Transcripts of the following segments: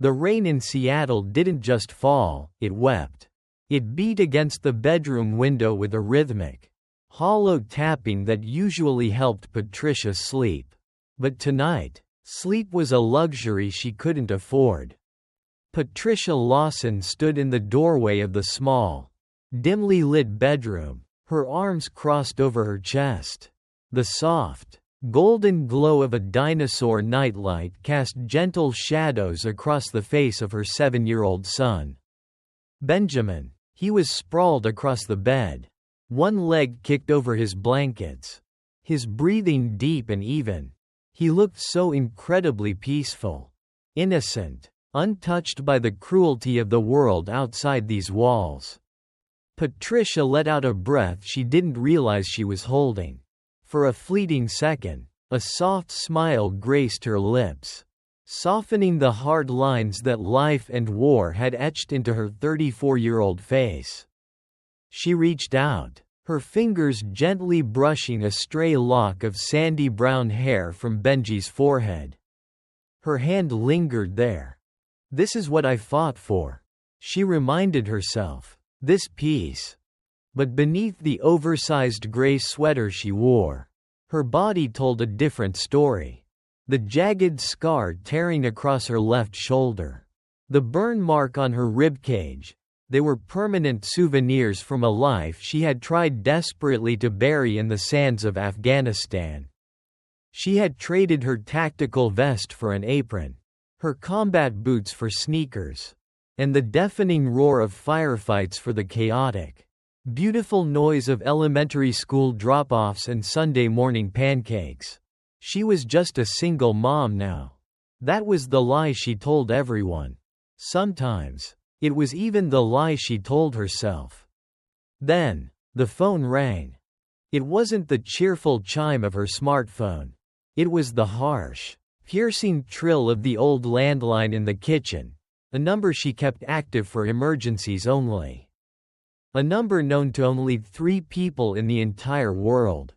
The rain in Seattle didn't just fall, it wept. It beat against the bedroom window with a rhythmic, hollow tapping that usually helped Patricia sleep. But tonight, sleep was a luxury she couldn't afford. Patricia Lawson stood in the doorway of the small, dimly lit bedroom, her arms crossed over her chest. The soft, golden glow of a dinosaur nightlight cast gentle shadows across the face of her 7-year-old son. Benjamin. He was sprawled across the bed, one leg kicked over his blankets, his breathing deep and even. He looked so incredibly peaceful, innocent, untouched by the cruelty of the world outside these walls. Patricia let out a breath she didn't realize she was holding. For a fleeting second, a soft smile graced her lips, softening the hard lines that life and war had etched into her 34-year-old face. She reached out, her fingers gently brushing a stray lock of sandy brown hair from Benji's forehead. Her hand lingered there. "This is what I fought for," she reminded herself. "This peace." But beneath the oversized gray sweater she wore, her body told a different story. The jagged scar tearing across her left shoulder, the burn mark on her ribcage, they were permanent souvenirs from a life she had tried desperately to bury in the sands of Afghanistan. She had traded her tactical vest for an apron, her combat boots for sneakers, and the deafening roar of firefights for the chaotic, beautiful noise of elementary school drop-offs and Sunday morning pancakes. She was just a single mom now. That was the lie she told everyone. Sometimes, it was even the lie she told herself. Then, the phone rang. It wasn't the cheerful chime of her smartphone. It was the harsh, piercing trill of the old landline in the kitchen, a number she kept active for emergencies only. A number known to only 3 people in the entire world.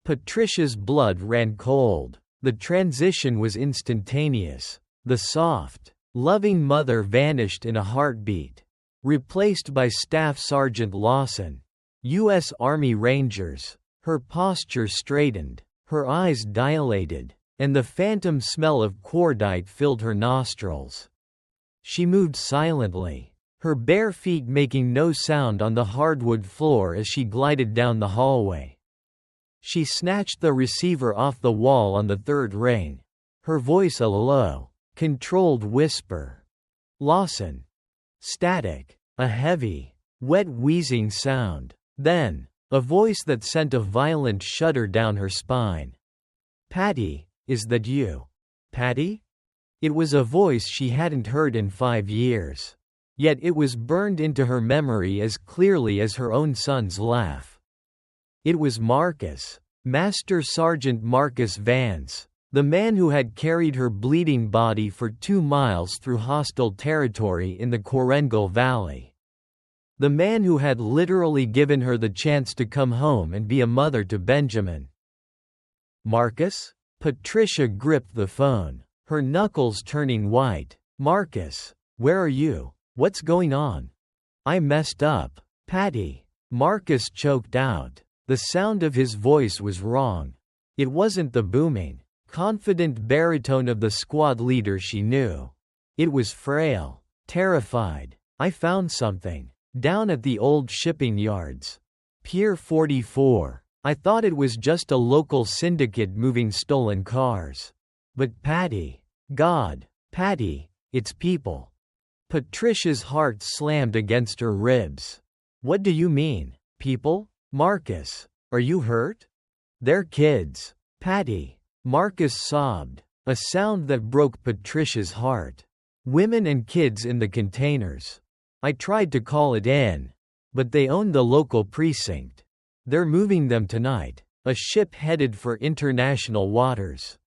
Patricia's blood ran cold. The transition was instantaneous. The soft, loving mother vanished in a heartbeat, replaced by Staff Sergeant Lawson, U.S. Army Rangers. Her posture straightened, her eyes dilated, and the phantom smell of cordite filled her nostrils. She moved silently, her bare feet making no sound on the hardwood floor as she glided down the hallway. She snatched the receiver off the wall on the 3rd ring, her voice a low, controlled whisper. "Lawson." Static, a heavy, wet wheezing sound. Then, a voice that sent a violent shudder down her spine. "Patty, is that you? Patty?" It was a voice she hadn't heard in 5 years. Yet it was burned into her memory as clearly as her own son's laugh. It was Marcus, Master Sergeant Marcus Vance, the man who had carried her bleeding body for 2 miles through hostile territory in the Korengal Valley. The man who had literally given her the chance to come home and be a mother to Benjamin. "Marcus?" Patricia gripped the phone, her knuckles turning white. "Marcus, where are you? What's going on?" "I messed up, Patty," Marcus choked out. The sound of his voice was wrong. It wasn't the booming, confident baritone of the squad leader she knew. It was frail, terrified. "I found something. Down at the old shipping yards. Pier 44. I thought it was just a local syndicate moving stolen cars. But Patty. God, Patty, it's people." Patricia's heart slammed against her ribs. "What do you mean, people? Marcus, are you hurt?" "They're kids, Patty." Marcus sobbed, a sound that broke Patricia's heart. "Women and kids in the containers. I tried to call it in, but they own the local precinct. They're moving them tonight, a ship headed for international waters."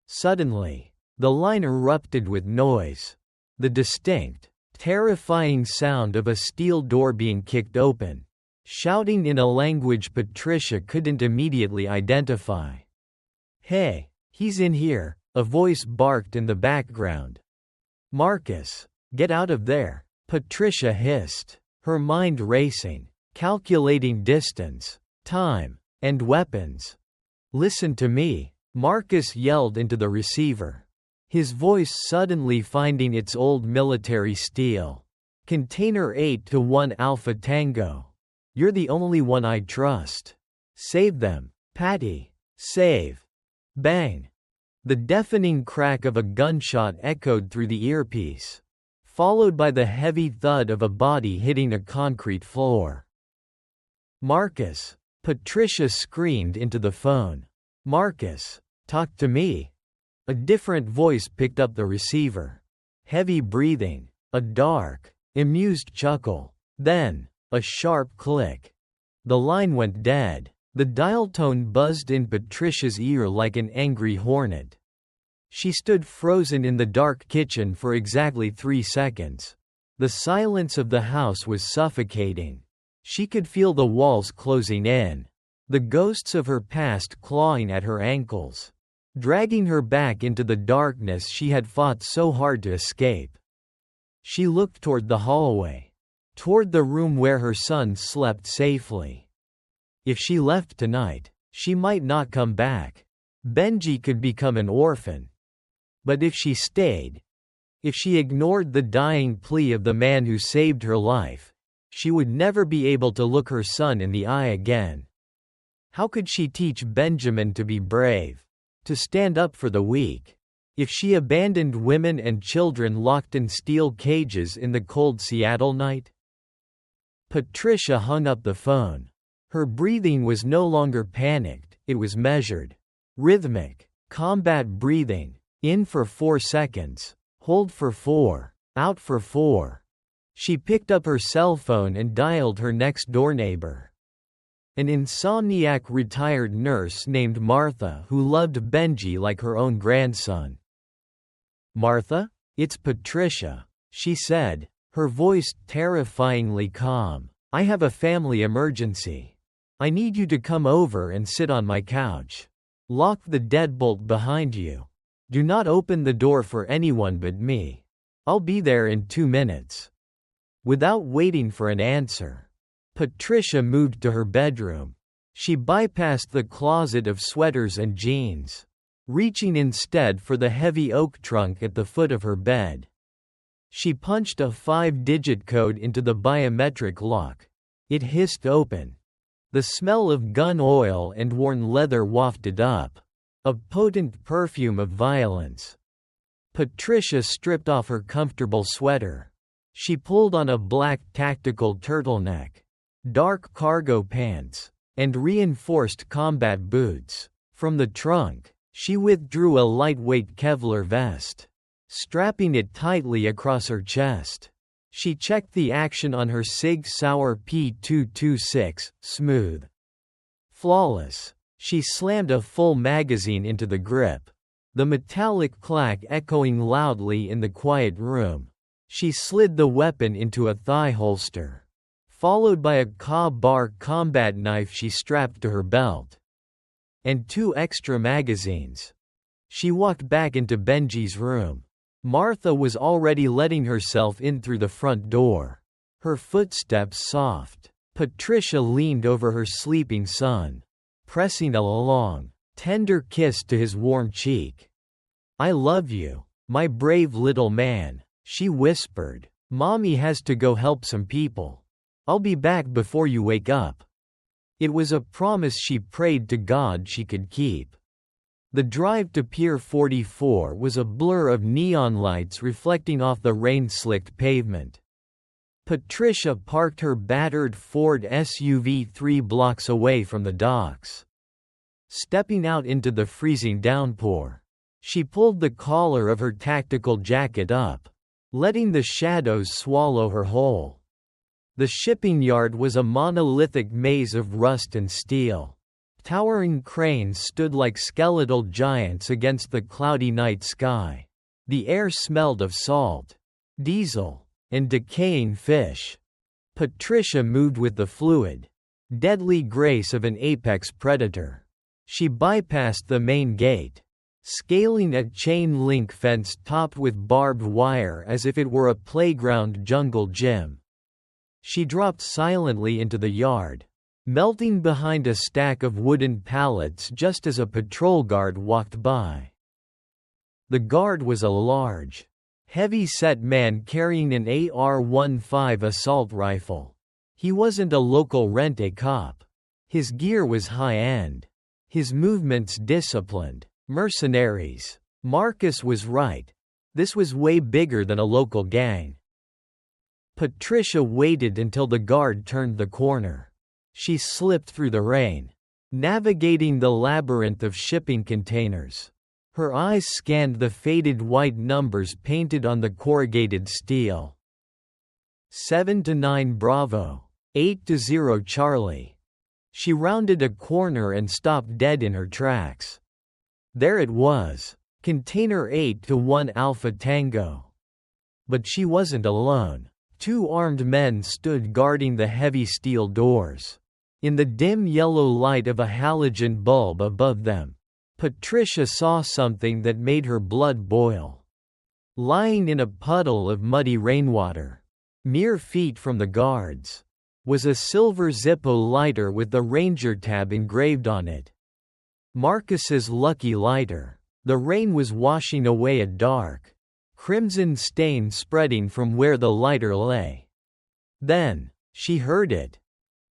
Suddenly, the line erupted with noise. The distinct, terrifying sound of a steel door being kicked open, shouting in a language Patricia couldn't immediately identify. "Hey, he's in here," a voice barked in the background. Marcus, get out of there, Patricia hissed, her mind racing, calculating distance, time, and weapons. Listen to me, Marcus yelled into the receiver, his voice suddenly finding its old military steel. Container 8 to 1 Alpha Tango. You're the only one I trust. Save them, Patty. Save. Bang. The deafening crack of a gunshot echoed through the earpiece, followed by the heavy thud of a body hitting a concrete floor. Marcus, Patricia screamed into the phone. Marcus, talk to me. A different voice picked up the receiver. Heavy breathing, a dark, amused chuckle, then, a sharp click. The line went dead. The dial tone buzzed in Patricia's ear like an angry hornet. She stood frozen in the dark kitchen for exactly 3 seconds. The silence of the house was suffocating. She could feel the walls closing in, the ghosts of her past clawing at her ankles, dragging her back into the darkness she had fought so hard to escape. She looked toward the hallway, toward the room where her son slept safely. If she left tonight, she might not come back. Benji could become an orphan. But if she stayed, if she ignored the dying plea of the man who saved her life, she would never be able to look her son in the eye again. How could she teach Benjamin to be brave, to stand up for the weak, if she abandoned women and children locked in steel cages in the cold Seattle night? Patricia hung up the phone. Her breathing was no longer panicked, it was measured. Rhythmic, combat breathing, in for 4 seconds, hold for 4, out for 4. She picked up her cell phone and dialed her next-door neighbor. An insomniac retired nurse named Martha who loved Benji like her own grandson. Martha? It's Patricia, she said, her voice terrifyingly calm. I have a family emergency. I need you to come over and sit on my couch. Lock the deadbolt behind you. Do not open the door for anyone but me. I'll be there in 2 minutes. Without waiting for an answer, Patricia moved to her bedroom. She bypassed the closet of sweaters and jeans, reaching instead for the heavy oak trunk at the foot of her bed. She punched a 5-digit code into the biometric lock. It hissed open. The smell of gun oil and worn leather wafted up, a potent perfume of violence. Patricia stripped off her comfortable sweater. She pulled on a black tactical turtleneck, dark cargo pants, and reinforced combat boots. From the trunk, she withdrew a lightweight Kevlar vest, strapping it tightly across her chest. She checked the action on her Sig Sauer P226, smooth. Flawless. She slammed a full magazine into the grip, the metallic clack echoing loudly in the quiet room. She slid the weapon into a thigh holster, followed by a Ka-Bar combat knife she strapped to her belt, and 2 extra magazines. She walked back into Benji's room. Martha was already letting herself in through the front door, her footsteps soft. Patricia leaned over her sleeping son, pressing a long, tender kiss to his warm cheek. I love you, my brave little man, she whispered. Mommy has to go help some people. I'll be back before you wake up. It was a promise she prayed to God she could keep. The drive to Pier 44 was a blur of neon lights reflecting off the rain-slicked pavement. Patricia parked her battered Ford SUV 3 blocks away from the docks. Stepping out into the freezing downpour, she pulled the collar of her tactical jacket up, letting the shadows swallow her whole. The shipping yard was a monolithic maze of rust and steel. Towering cranes stood like skeletal giants against the cloudy night sky. The air smelled of salt, diesel, and decaying fish. Patricia moved with the fluid, deadly grace of an apex predator. She bypassed the main gate, scaling a chain-link fence topped with barbed wire as if it were a playground jungle gym. She dropped silently into the yard, melting behind a stack of wooden pallets just as a patrol guard walked by. The guard was a large, heavy-set man carrying an AR-15 assault rifle. He wasn't a local rent-a-cop. His gear was high-end. His movements disciplined. Mercenaries. Marcus was right. This was way bigger than a local gang. Patricia waited until the guard turned the corner. She slipped through the rain, navigating the labyrinth of shipping containers. Her eyes scanned the faded white numbers painted on the corrugated steel. 7-9 Bravo. 8-0 Charlie. She rounded a corner and stopped dead in her tracks. There it was. Container 8-1 Alpha Tango. But she wasn't alone. 2 armed men stood guarding the heavy steel doors. In the dim yellow light of a halogen bulb above them, Patricia saw something that made her blood boil. Lying in a puddle of muddy rainwater, mere feet from the guards, was a silver Zippo lighter with the Ranger tab engraved on it. Marcus's lucky lighter. The rain was washing away a dark, crimson stain spreading from where the lighter lay. Then, she heard it.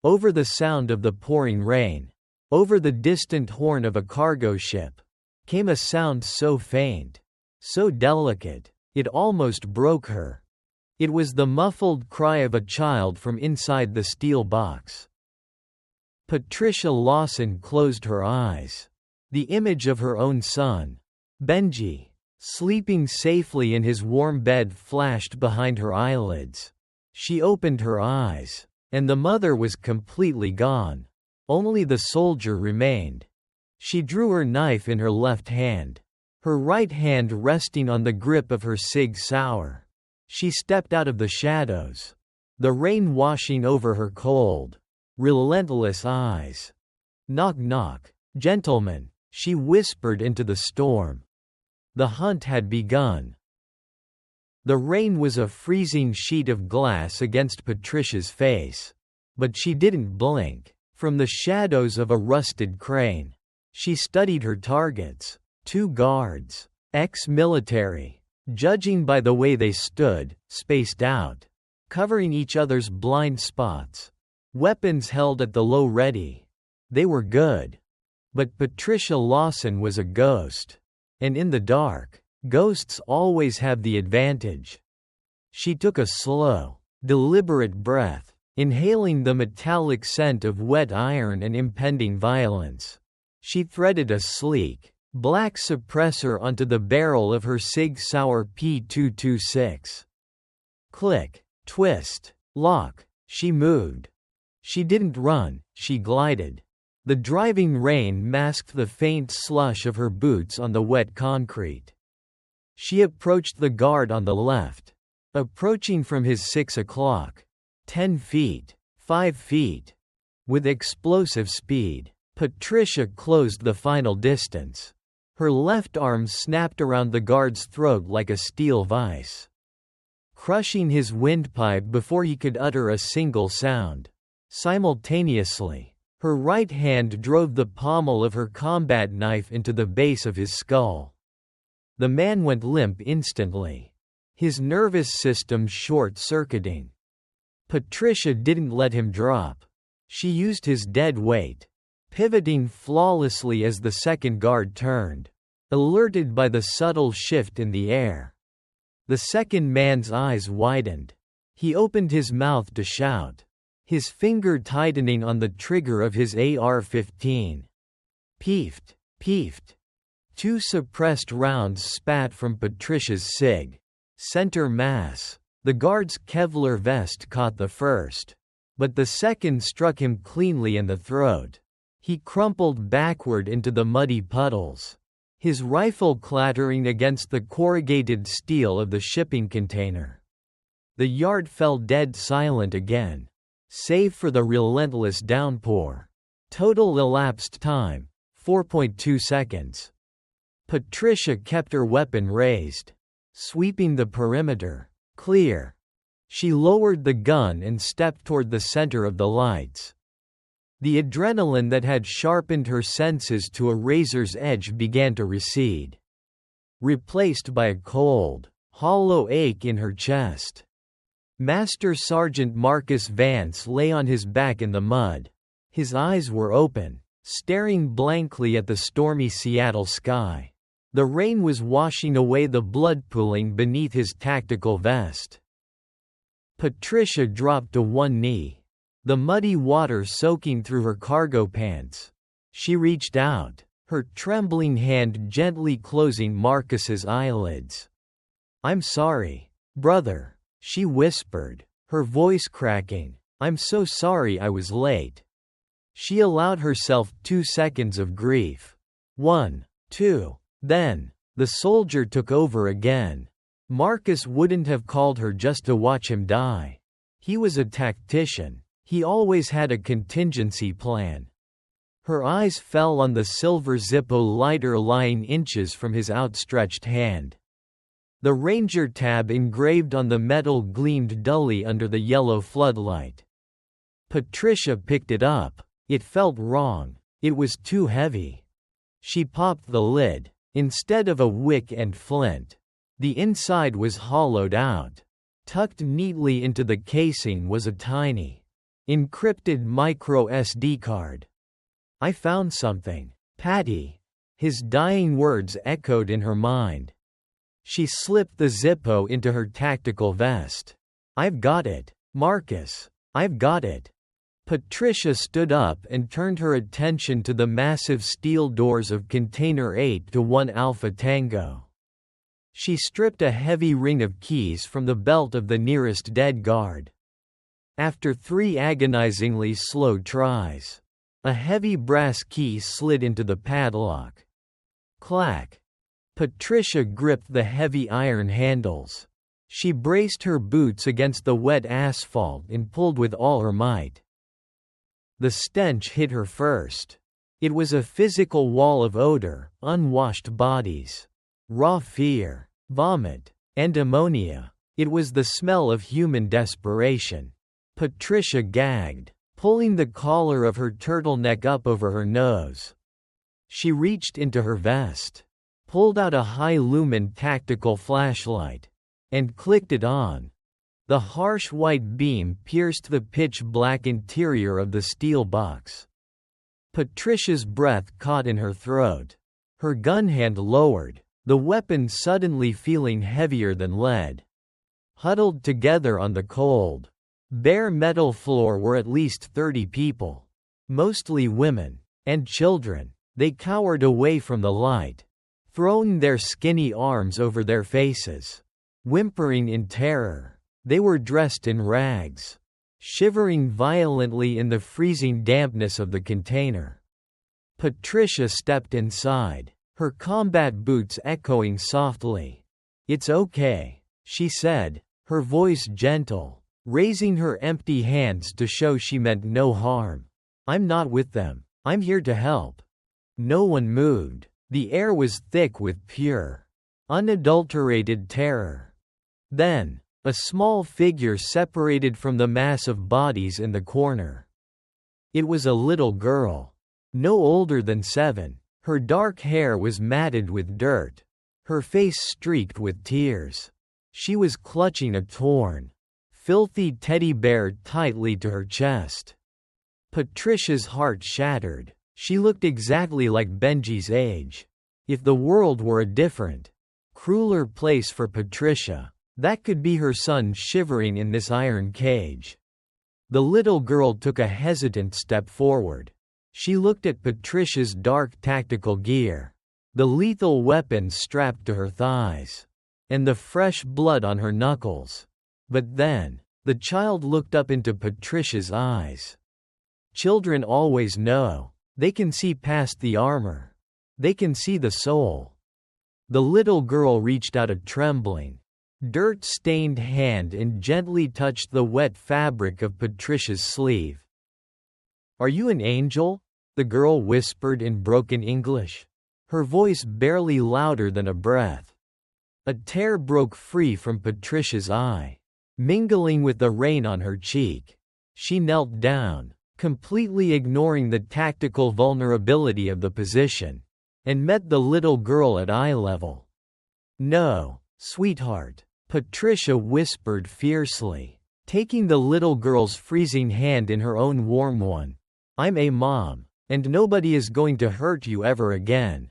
Over the sound of the pouring rain, over the distant horn of a cargo ship, came a sound so faint, so delicate, it almost broke her. It was the muffled cry of a child from inside the steel box. Patricia Lawson closed her eyes. The image of her own son, Benji, sleeping safely in his warm bed flashed behind her eyelids. She opened her eyes, and the mother was completely gone. Only the soldier remained. She drew her knife in her left hand, her right hand resting on the grip of her Sig Sauer. She stepped out of the shadows, the rain washing over her cold, relentless eyes. "Knock knock. Gentlemen," she whispered into the storm. The hunt had begun. The rain was a freezing sheet of glass against Patricia's face. But she didn't blink. From the shadows of a rusted crane, she studied her targets. 2 guards, ex-military, judging by the way they stood, spaced out, covering each other's blind spots. Weapons held at the low ready. They were good. But Patricia Lawson was a ghost. And in the dark, ghosts always have the advantage. She took a slow, deliberate breath, inhaling the metallic scent of wet iron and impending violence. She threaded a sleek, black suppressor onto the barrel of her Sig Sauer P226. Click, twist, lock. She moved. She didn't run, she glided. The driving rain masked the faint slush of her boots on the wet concrete. She approached the guard on the left, approaching from his 6 o'clock. 10 feet, 5 feet. With explosive speed, Patricia closed the final distance. Her left arm snapped around the guard's throat like a steel vise, crushing his windpipe before he could utter a single sound. Simultaneously, her right hand drove the pommel of her combat knife into the base of his skull. The man went limp instantly, his nervous system short-circuiting. Patricia didn't let him drop. She used his dead weight, pivoting flawlessly as the second guard turned, alerted by the subtle shift in the air. The second man's eyes widened. He opened his mouth to shout, his finger tightening on the trigger of his AR-15. Peefed, peefed. 2 suppressed rounds spat from Patricia's Sig center mass. The guard's Kevlar vest caught the first, but the second struck him cleanly in the throat. He crumpled backward into the muddy puddles, his rifle clattering against the corrugated steel of the shipping container. The yard fell dead silent again, save for the relentless downpour. Total elapsed time, 4.2 seconds. Patricia kept her weapon raised, sweeping the perimeter. Clear. She lowered the gun and stepped toward the center of the lights. The adrenaline that had sharpened her senses to a razor's edge began to recede, replaced by a cold, hollow ache in her chest. Master Sergeant Marcus Vance lay on his back in the mud. His eyes were open, staring blankly at the stormy Seattle sky. The rain was washing away the blood pooling beneath his tactical vest. Patricia dropped to one knee, the muddy water soaking through her cargo pants. She reached out, her trembling hand gently closing Marcus's eyelids. "I'm sorry, brother," she whispered, her voice cracking. "I'm so sorry I was late." She allowed herself 2 seconds of grief. 1, 2. Then, the soldier took over again. Marcus wouldn't have called her just to watch him die. He was a tactician. He always had a contingency plan. Her eyes fell on the silver Zippo lighter lying inches from his outstretched hand. The Ranger tab engraved on the metal gleamed dully under the yellow floodlight. Patricia picked it up. It felt wrong. It was too heavy. She popped the lid. Instead of a wick and flint, the inside was hollowed out. Tucked neatly into the casing was a tiny, encrypted micro SD card. "I found something, Patty." His dying words echoed in her mind. She slipped the Zippo into her tactical vest. "I've got it, Marcus. I've got it." Patricia stood up and turned her attention to the massive steel doors of Container 8 to 1 Alpha Tango. She stripped a heavy ring of keys from the belt of the nearest dead guard. After 3 agonizingly slow tries, a heavy brass key slid into the padlock. Clack. Patricia gripped the heavy iron handles. She braced her boots against the wet asphalt and pulled with all her might. The stench hit her first. It was a physical wall of odor, unwashed bodies, raw fear, vomit, and ammonia. It was the smell of human desperation. Patricia gagged, pulling the collar of her turtleneck up over her nose. She reached into her vest, pulled out a high-lumen tactical flashlight, and clicked it on. The harsh white beam pierced the pitch-black interior of the steel box. Patricia's breath caught in her throat. Her gun hand lowered, the weapon suddenly feeling heavier than lead. Huddled together on the cold, bare metal floor were at least 30 people. Mostly women and children. They cowered away from the light, throwing their skinny arms over their faces, whimpering in terror. They were dressed in rags, shivering violently in the freezing dampness of the container. Patricia stepped inside, her combat boots echoing softly. "It's okay," she said, her voice gentle, raising her empty hands to show she meant no harm. "I'm not with them. I'm here to help." No one moved. The air was thick with pure, unadulterated terror. Then, a small figure separated from the mass of bodies in the corner. It was a little girl, no older than 7. Her dark hair was matted with dirt, her face streaked with tears. She was clutching a torn, filthy teddy bear tightly to her chest. Patricia's heart shattered. She looked exactly like Benji's age. If the world were a different, crueler place for Patricia, that could be her son shivering in this iron cage. The little girl took a hesitant step forward. She looked at Patricia's dark tactical gear, the lethal weapon strapped to her thighs, and the fresh blood on her knuckles. But then, the child looked up into Patricia's eyes. Children always know. They can see past the armor. They can see the soul. The little girl reached out a trembling, dirt-stained hand and gently touched the wet fabric of Patricia's sleeve. "Are you an angel?" the girl whispered in broken English. her voice barely louder than a breath. A tear broke free from Patricia's eye, mingling with the rain on her cheek. She knelt down, completely ignoring the tactical vulnerability of the position, and met the little girl at eye level. "No, sweetheart," Patricia whispered fiercely, taking the little girl's freezing hand in her own warm one. "I'm a mom, and nobody is going to hurt you ever again."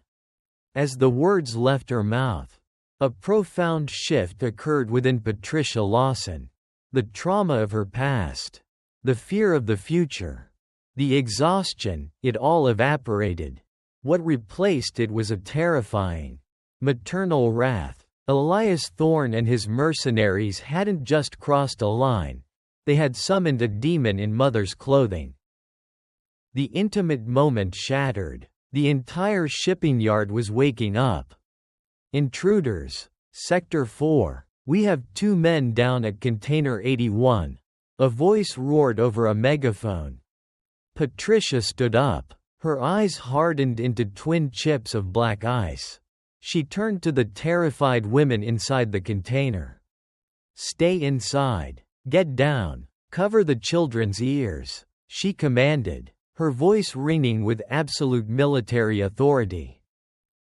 As the words left her mouth, a profound shift occurred within Patricia Lawson. The trauma of her past, the fear of the future, the exhaustion, it all evaporated. What replaced it was a terrifying, maternal wrath. Elias Thorne and his mercenaries hadn't just crossed a line, they had summoned a demon in mother's clothing. The intimate moment shattered. The entire shipping yard was waking up. "Intruders, Sector 4, we have 2 men down at Container 81, a voice roared over a megaphone. Patricia stood up, her eyes hardened into twin chips of black ice. She turned to the terrified women inside the container. "Stay inside. Get down. Cover the children's ears," she commanded, her voice ringing with absolute military authority.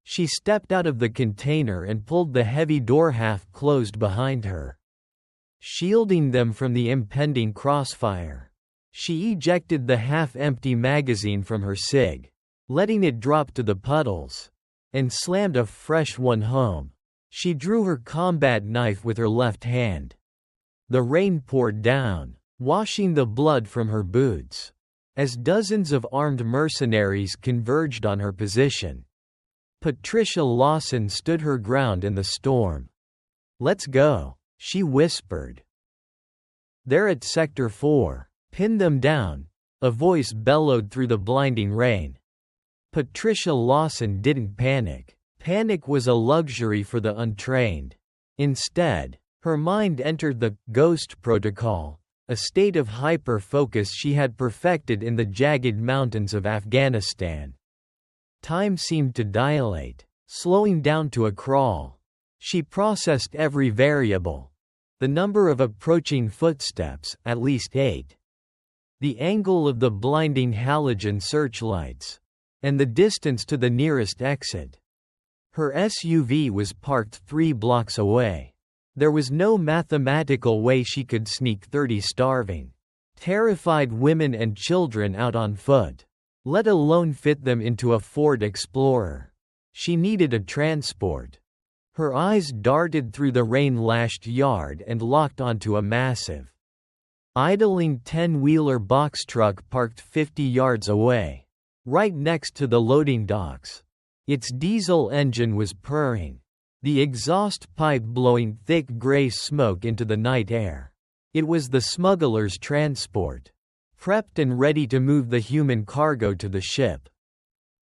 She stepped out of the container and pulled the heavy door half closed behind her, shielding them from the impending crossfire. She ejected the half-empty magazine from her SIG, letting it drop to the puddles, and slammed a fresh one home. She drew her combat knife with her left hand. The rain poured down, washing the blood from her boots, as dozens of armed mercenaries converged on her position. Patricia Lawson stood her ground in the storm. "Let's go," she whispered. "They're at Sector 4. Pin them down," a voice bellowed through the blinding rain. Patricia Lawson didn't panic. Panic was a luxury for the untrained. Instead, her mind entered the Ghost Protocol, a state of hyper-focus she had perfected in the jagged mountains of Afghanistan. Time seemed to dilate, slowing down to a crawl. She processed every variable. The number of approaching footsteps, at least 8. The angle of the blinding halogen searchlights, and the distance to the nearest exit. Her SUV was parked 3 blocks away. There was no mathematical way she could sneak 30 starving, terrified women and children out on foot, let alone fit them into a Ford Explorer. She needed a transport. Her eyes darted through the rain-lashed yard and locked onto a massive, idling 10-wheeler box truck parked 50 yards away, right next to the loading docks. Its diesel engine was purring, the exhaust pipe blowing thick gray smoke into the night air. It was the smuggler's transport, prepped and ready to move the human cargo to the ship.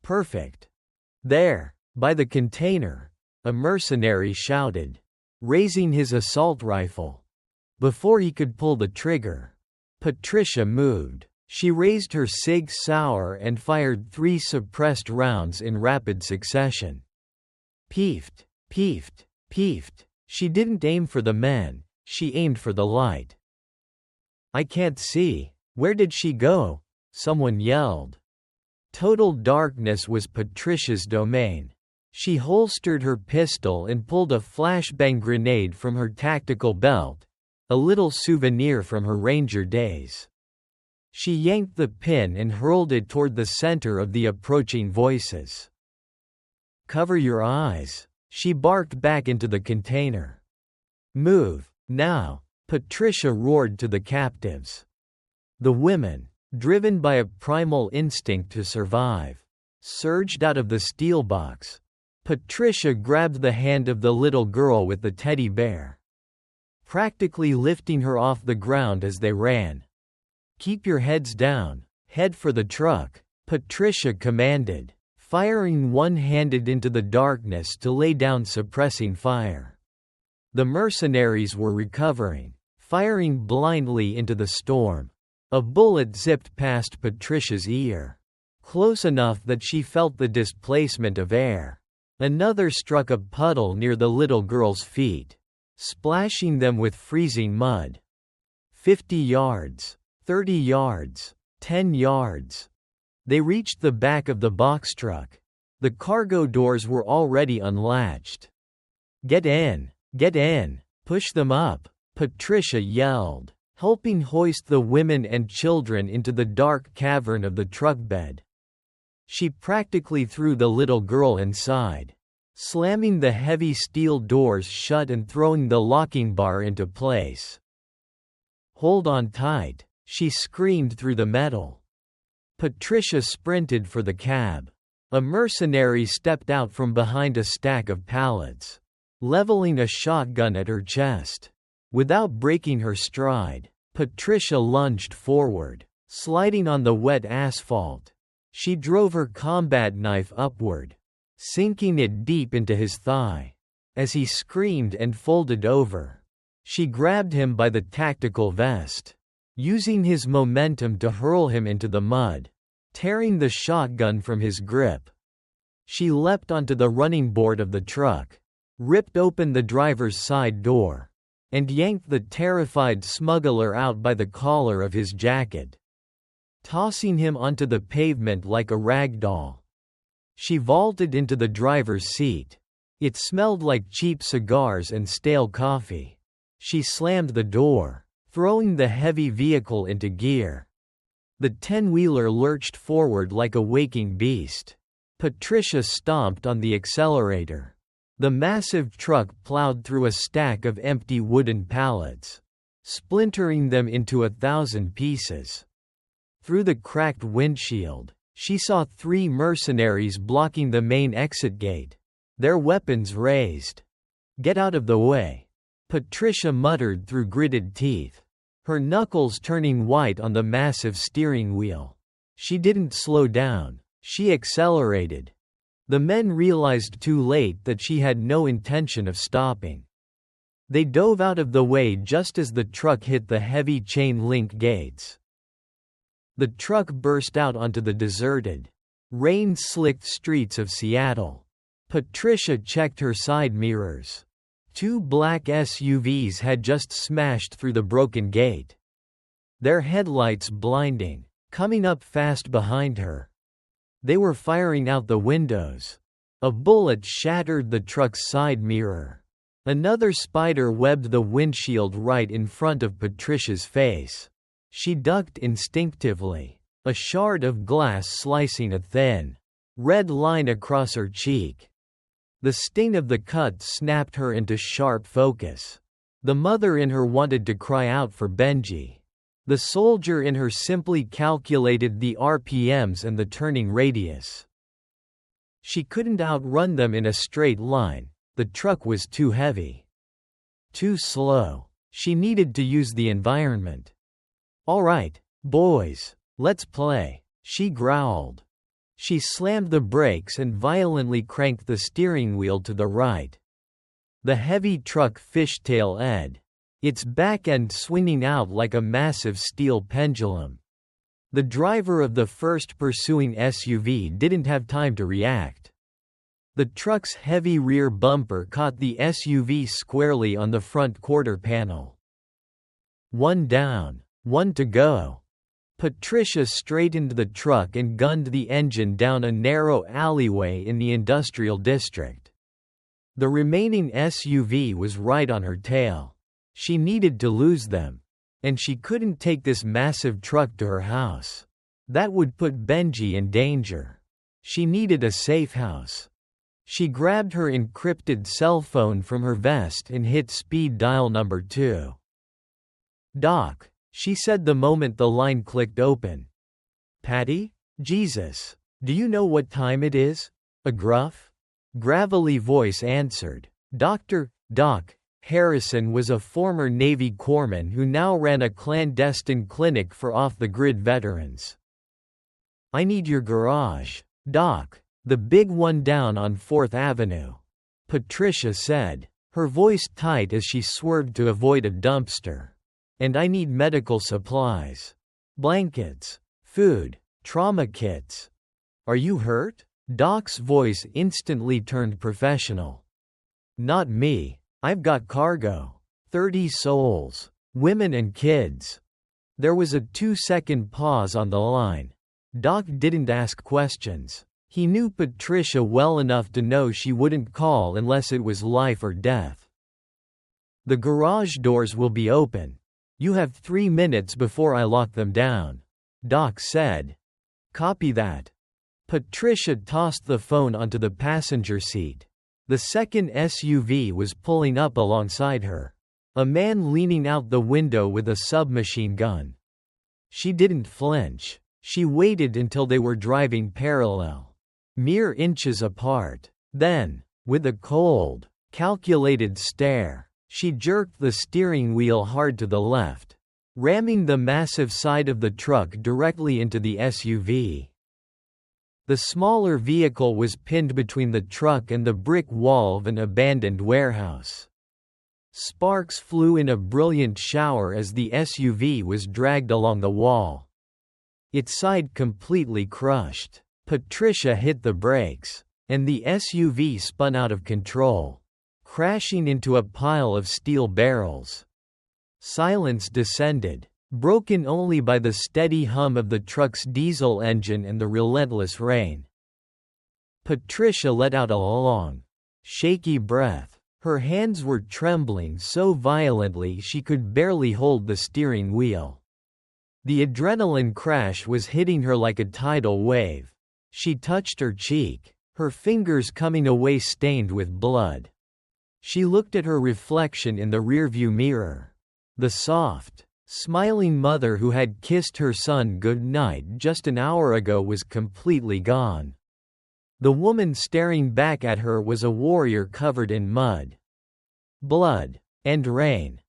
Perfect. There, by the container, a mercenary shouted, raising his assault rifle. Before he could pull the trigger, Patricia moved. She raised her Sig Sauer and fired 3 suppressed rounds in rapid succession. Peefed, peefed, peefed. She didn't aim for the men, she aimed for the light. "I can't see. Where did she go?" someone yelled. Total darkness was Patricia's domain. She holstered her pistol and pulled a flashbang grenade from her tactical belt, a little souvenir from her ranger days. She yanked the pin and hurled it toward the center of the approaching voices. "Cover your eyes," she barked back into the container. "Move, now," Patricia roared to the captives. The women, driven by a primal instinct to survive, surged out of the steel box. Patricia grabbed the hand of the little girl with the teddy bear, practically lifting her off the ground as they ran. "Keep your heads down, head for the truck," Patricia commanded, firing one-handed into the darkness to lay down suppressing fire. The mercenaries were recovering, firing blindly into the storm. A bullet zipped past Patricia's ear, close enough that she felt the displacement of air. Another struck a puddle near the little girl's feet, splashing them with freezing mud. 50 yards. 30 yards. 10 yards. They reached the back of the box truck. The cargo doors were already unlatched. "Get in! Get in! Push them up!" Patricia yelled, helping hoist the women and children into the dark cavern of the truck bed. She practically threw the little girl inside, slamming the heavy steel doors shut and throwing the locking bar into place. "Hold on tight," she screamed through the metal. Patricia sprinted for the cab. A mercenary stepped out from behind a stack of pallets, leveling a shotgun at her chest. Without breaking her stride, Patricia lunged forward, sliding on the wet asphalt. She drove her combat knife upward, sinking it deep into his thigh. As he screamed and folded over, she grabbed him by the tactical vest, using his momentum to hurl him into the mud, tearing the shotgun from his grip. She leapt onto the running board of the truck, ripped open the driver's side door, and yanked the terrified smuggler out by the collar of his jacket, tossing him onto the pavement like a rag doll. She vaulted into the driver's seat. It smelled like cheap cigars and stale coffee. She slammed the door, throwing the heavy vehicle into gear. The 10-wheeler lurched forward like a waking beast. Patricia stomped on the accelerator. The massive truck plowed through a stack of empty wooden pallets, splintering them into 1,000 pieces. Through the cracked windshield, she saw 3 mercenaries blocking the main exit gate, their weapons raised. "Get out of the way," Patricia muttered through gritted teeth, her knuckles turning white on the massive steering wheel. She didn't slow down, she accelerated. The men realized too late that she had no intention of stopping. They dove out of the way just as the truck hit the heavy chain-link gates. The truck burst out onto the deserted, rain-slicked streets of Seattle. Patricia checked her side mirrors. 2 black SUVs had just smashed through the broken gate, their headlights blinding, coming up fast behind her. They were firing out the windows. A bullet shattered the truck's side mirror. Another spider webbed the windshield right in front of Patricia's face. She ducked instinctively, a shard of glass slicing a thin, red line across her cheek. The sting of the cut snapped her into sharp focus. The mother in her wanted to cry out for Benji. The soldier in her simply calculated the RPMs and the turning radius. She couldn't outrun them in a straight line. The truck was too heavy, too slow. She needed to use the environment. "All right, boys, let's play," she growled. She slammed the brakes and violently cranked the steering wheel to the right. The heavy truck fishtailed, its back end swinging out like a massive steel pendulum. The driver of the first pursuing SUV didn't have time to react. The truck's heavy rear bumper caught the SUV squarely on the front quarter panel. 1 down, 1 to go. Patricia straightened the truck and gunned the engine down a narrow alleyway in the industrial district. The remaining SUV was right on her tail. She needed to lose them. And she couldn't take this massive truck to her house. That would put Benji in danger. She needed a safe house. She grabbed her encrypted cell phone from her vest and hit speed dial number 2. "Doc," she said the moment the line clicked open. "Patty? Jesus. Do you know what time it is?" A gruff, gravelly voice answered. Doc. Harrison was a former Navy corpsman who now ran a clandestine clinic for off-the-grid veterans. "I need your garage, Doc. The big one down on 4th Avenue," Patricia said, her voice tight as she swerved to avoid a dumpster. "And I need medical supplies. Blankets, food, trauma kits." Are you hurt? Doc's voice instantly turned professional. Not me. I've got cargo. 30 souls. Women and kids. There was a 2-second pause on the line. Doc didn't ask questions. He knew Patricia well enough to know she wouldn't call unless it was life or death. The garage doors will be open. You have 3 minutes before I lock them down, Doc said. Copy that. Patricia tossed the phone onto the passenger seat. The second SUV was pulling up alongside her. A man leaning out the window with a submachine gun. She didn't flinch. She waited until they were driving parallel, mere inches apart. Then, with a cold, calculated stare, she jerked the steering wheel hard to the left, ramming the massive side of the truck directly into the SUV. The smaller vehicle was pinned between the truck and the brick wall of an abandoned warehouse. Sparks flew in a brilliant shower as the SUV was dragged along the wall. Its side completely crushed. Patricia hit the brakes, and the SUV spun out of control, crashing into a pile of steel barrels. Silence descended, broken only by the steady hum of the truck's diesel engine and the relentless rain. Patricia let out a long, shaky breath. Her hands were trembling so violently she could barely hold the steering wheel. The adrenaline crash was hitting her like a tidal wave. She touched her cheek, her fingers coming away stained with blood. She looked at her reflection in the rearview mirror. The soft, smiling mother who had kissed her son goodnight just an hour ago was completely gone. The woman staring back at her was a warrior covered in mud, blood, and rain.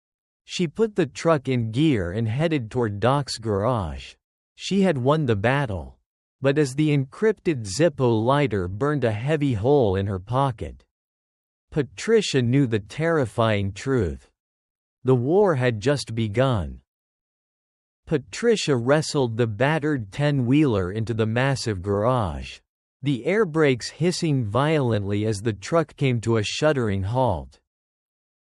She put the truck in gear and headed toward Doc's garage. She had won the battle. But as the encrypted Zippo lighter burned a heavy hole in her pocket, Patricia knew the terrifying truth. The war had just begun. Patricia wrestled the battered 10-wheeler into the massive garage, the air brakes hissing violently as the truck came to a shuddering halt.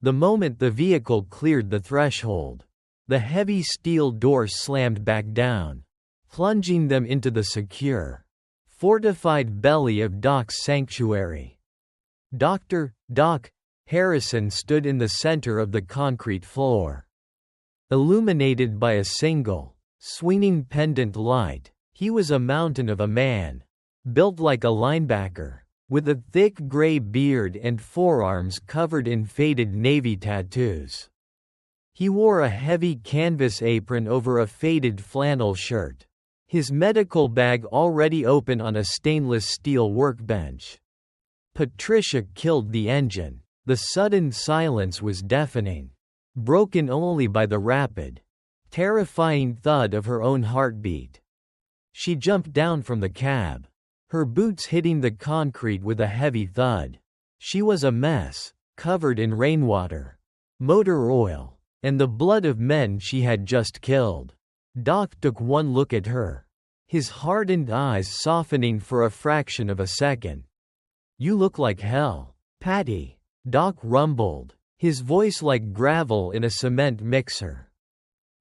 The moment the vehicle cleared the threshold, the heavy steel door slammed back down, plunging them into the secure, fortified belly of Doc's sanctuary. Doc Harrison stood in the center of the concrete floor. Illuminated by a single, swinging pendant light, he was a mountain of a man, built like a linebacker, with a thick gray beard and forearms covered in faded navy tattoos. He wore a heavy canvas apron over a faded flannel shirt, his medical bag already open on a stainless steel workbench. Patricia killed the engine. The sudden silence was deafening, broken only by the rapid, terrifying thud of her own heartbeat. She jumped down from the cab, her boots hitting the concrete with a heavy thud. She was a mess, covered in rainwater, motor oil, and the blood of men she had just killed. Doc took one look at her, his hardened eyes softening for a fraction of a second. "You look like hell, Patty," Doc rumbled, his voice like gravel in a cement mixer.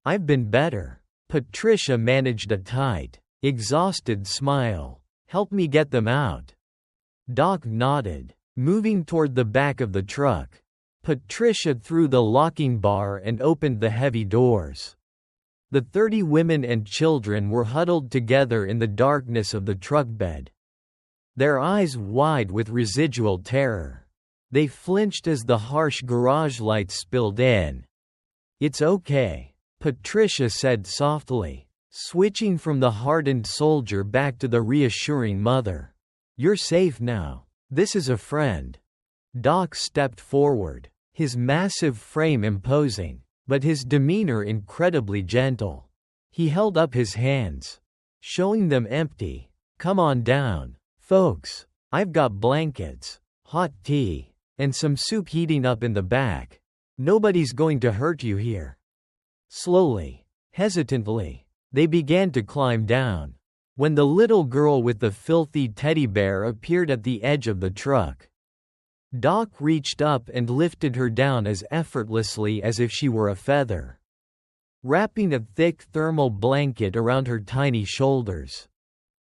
"I've been better." Patricia managed a tight, exhausted smile. "Help me get them out." Doc nodded, moving toward the back of the truck. Patricia threw the locking bar and opened the heavy doors. The 30 women and children were huddled together in the darkness of the truck bed, their eyes wide with residual terror. They flinched as the harsh garage lights spilled in. "It's okay," Patricia said softly, switching from the hardened soldier back to the reassuring mother. "You're safe now. This is a friend." Doc stepped forward, his massive frame imposing, but his demeanor incredibly gentle. He held up his hands, showing them empty. "Come on down, folks. I've got blankets, hot tea, and some soup heating up in the back. Nobody's going to hurt you here." Slowly, hesitantly, they began to climb down. when the little girl with the filthy teddy bear appeared at the edge of the truck. Doc reached up and lifted her down as effortlessly as if she were a feather, wrapping a thick thermal blanket around her tiny shoulders.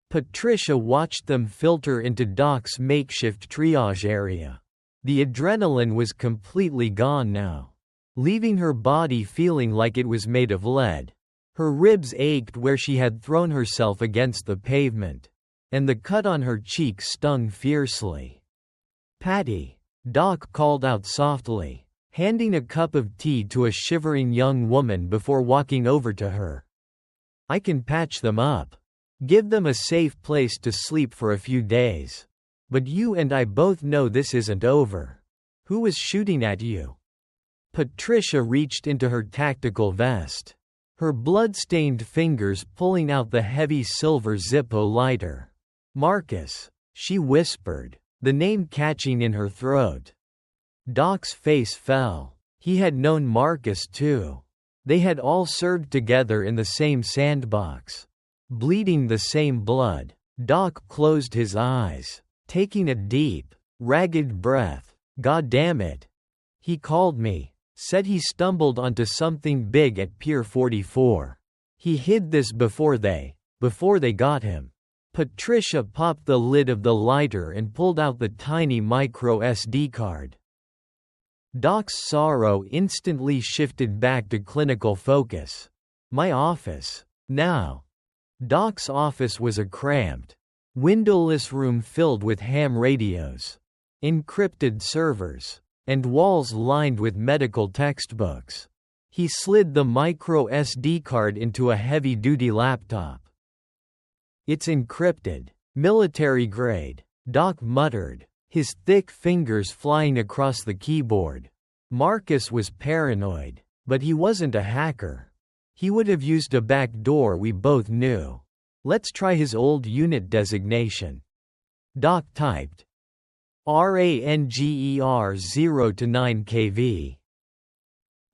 Patricia watched them filter into Doc's makeshift triage area. The adrenaline was completely gone now, leaving her body feeling like it was made of lead. Her ribs ached where she had thrown herself against the pavement, and the cut on her cheek stung fiercely. "Patty," Doc called out softly, handing a cup of tea to a shivering young woman before walking over to her. "I can patch them up. Give them a safe place to sleep for a few days. But you and I both know this isn't over. Who was shooting at you?" Patricia reached into her tactical vest, her blood-stained fingers pulling out the heavy silver Zippo lighter. "Marcus," she whispered, the name catching in her throat. Doc's face fell. He had known Marcus too. They had all served together in the same sandbox, bleeding the same blood. Doc closed his eyes, taking a deep, ragged breath. "God damn it. He called me. Said he stumbled onto something big at Pier 44. He hid this before they got him." Patricia popped the lid of the lighter and pulled out the tiny micro SD card. Doc's sorrow instantly shifted back to clinical focus. "My office. Now." Doc's office was a cramped, windowless room filled with ham radios, encrypted servers, and walls lined with medical textbooks. He slid the micro SD card into a heavy-duty laptop. "It's encrypted. Military grade," Doc muttered, his thick fingers flying across the keyboard. Marcus was paranoid, but he wasn't a hacker. He would have used a back door, we both knew. "Let's try his old unit designation." Doc typed. RANGER 0 to 9 kV.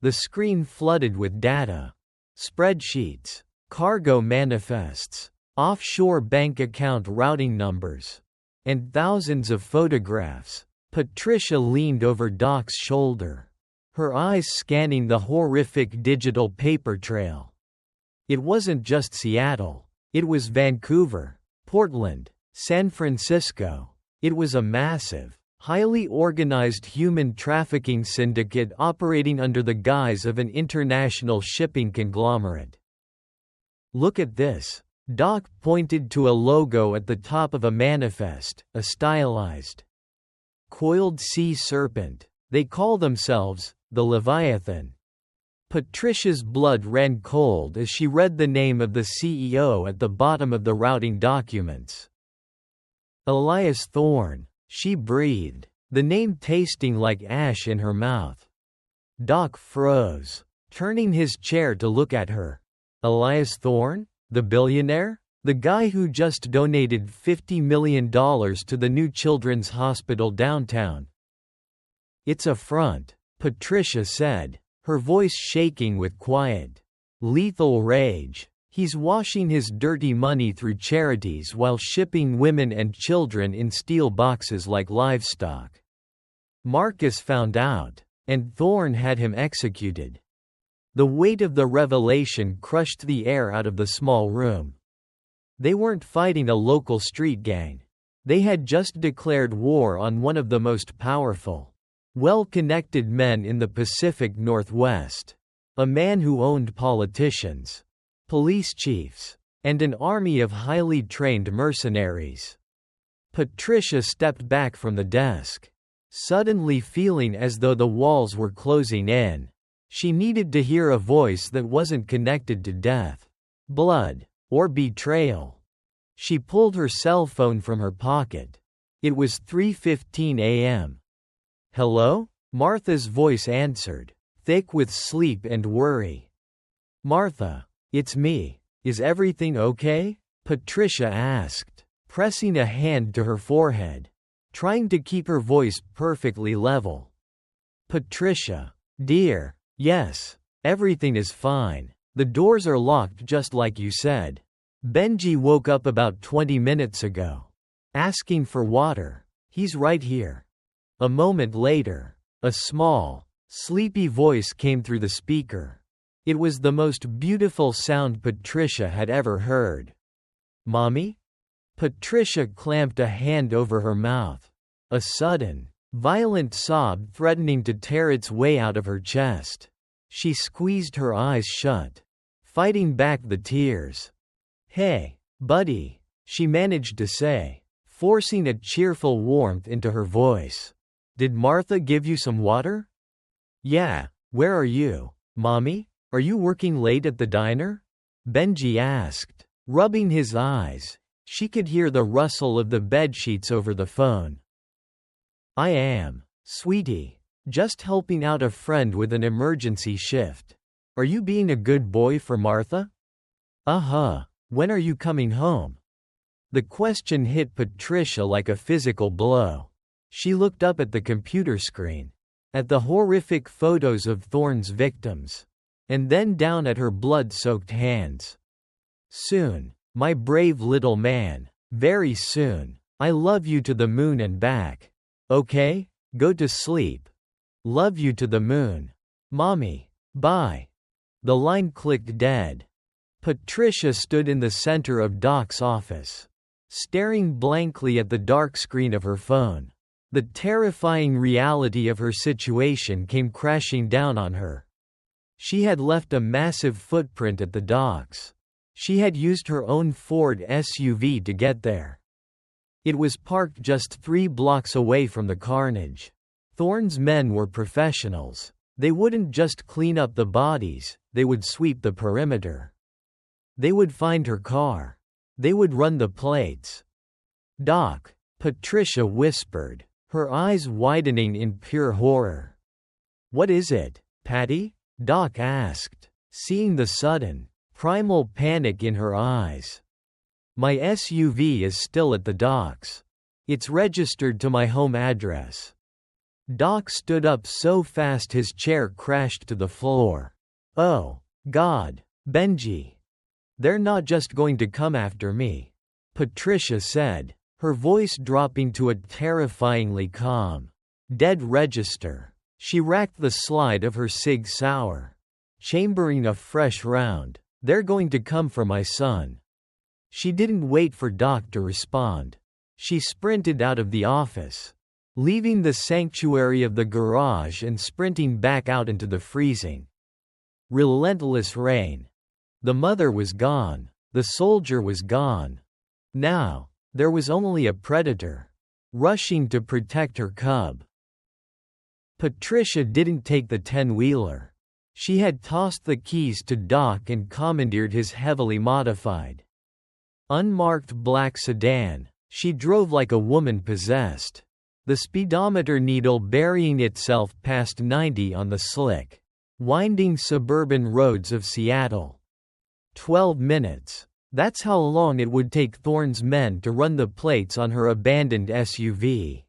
The screen flooded with data. Spreadsheets, cargo manifests, offshore bank account routing numbers, and thousands of photographs. Patricia leaned over Doc's shoulder, her eyes scanning the horrific digital paper trail. It wasn't just Seattle. It was Vancouver, Portland, San Francisco. It was a massive, highly organized human trafficking syndicate operating under the guise of an international shipping conglomerate. "Look at this." Doc pointed to a logo at the top of a manifest, a stylized, coiled sea serpent. "They call themselves the Leviathan." Patricia's blood ran cold as she read the name of the CEO at the bottom of the routing documents. "Elias Thorne," she breathed, the name tasting like ash in her mouth. Doc froze, turning his chair to look at her. "Elias Thorne? The billionaire? The guy who just donated $50 million to the new children's hospital downtown?" "It's a front," Patricia said, her voice shaking with quiet, lethal rage. "He's washing his dirty money through charities while shipping women and children in steel boxes like livestock. Marcus found out, and Thorne had him executed." The weight of the revelation crushed the air out of the small room. They weren't fighting a local street gang. They had just declared war on one of the most powerful, well-connected men in the Pacific Northwest. A man who owned politicians, police chiefs, and an army of highly trained mercenaries. Patricia stepped back from the desk, suddenly feeling as though the walls were closing in. She needed to hear a voice that wasn't connected to death, blood, or betrayal. She pulled her cell phone from her pocket. It was 3:15 a.m. "Hello?" Martha's voice answered, thick with sleep and worry. "Martha, it's me. Is everything okay?" Patricia asked, pressing a hand to her forehead, trying to keep her voice perfectly level. "Patricia, dear. Yes, everything is fine. The doors are locked just like you said. Benji woke up about 20 minutes ago. Asking for water. He's right here. A moment later, a small, sleepy voice came through the speaker. It was the most beautiful sound Patricia had ever heard. Mommy? Patricia clamped a hand over her mouth. A sudden, violent sob threatening to tear its way out of her chest. She squeezed her eyes shut, fighting back the tears. Hey, buddy, she managed to say, forcing a cheerful warmth into her voice. Did Martha give you some water? Yeah, where are you, Mommy? Are you working late at the diner? Benji asked, rubbing his eyes. She could hear the rustle of the bedsheets over the phone. I am, sweetie. Just helping out a friend with an emergency shift. Are you being a good boy for Martha? Uh-huh. When are you coming home? The question hit Patricia like a physical blow. She looked up at the computer screen, at the horrific photos of Thorne's victims, and then down at her blood-soaked hands. Soon, my brave little man. Very soon. I love you to the moon and back. Okay? Go to sleep. Love you to the moon. Mommy. Bye. The line clicked dead. Patricia stood in the center of Doc's office, staring blankly at the dark screen of her phone. The terrifying reality of her situation came crashing down on her. She had left a massive footprint at the docks. She had used her own Ford SUV to get there. It was parked just 3 blocks away from the carnage. Thorne's men were professionals. They wouldn't just clean up the bodies, they would sweep the perimeter. They would find her car. They would run the plates. Doc, Patricia whispered, her eyes widening in pure horror. What is it, Patty? Doc asked, seeing the sudden, primal panic in her eyes. My SUV is still at the docks. It's registered to my home address. Doc stood up so fast his chair crashed to the floor. Oh, God, Benji. They're not just going to come after me, Patricia said, her voice dropping to a terrifyingly calm, dead register. She racked the slide of her Sig Sauer, chambering a fresh round. They're going to come for my son. She didn't wait for Doc to respond. She sprinted out of the office, leaving the sanctuary of the garage and sprinting back out into the freezing, relentless rain. The mother was gone. The soldier was gone. Now, there was only a predator, rushing to protect her cub. Patricia didn't take the 10-wheeler. She had tossed the keys to Doc and commandeered his heavily modified, unmarked black sedan. She drove like a woman possessed, the speedometer needle burying itself past 90 on the slick, winding suburban roads of Seattle. 12 minutes. That's how long it would take Thorne's men to run the plates on her abandoned SUV,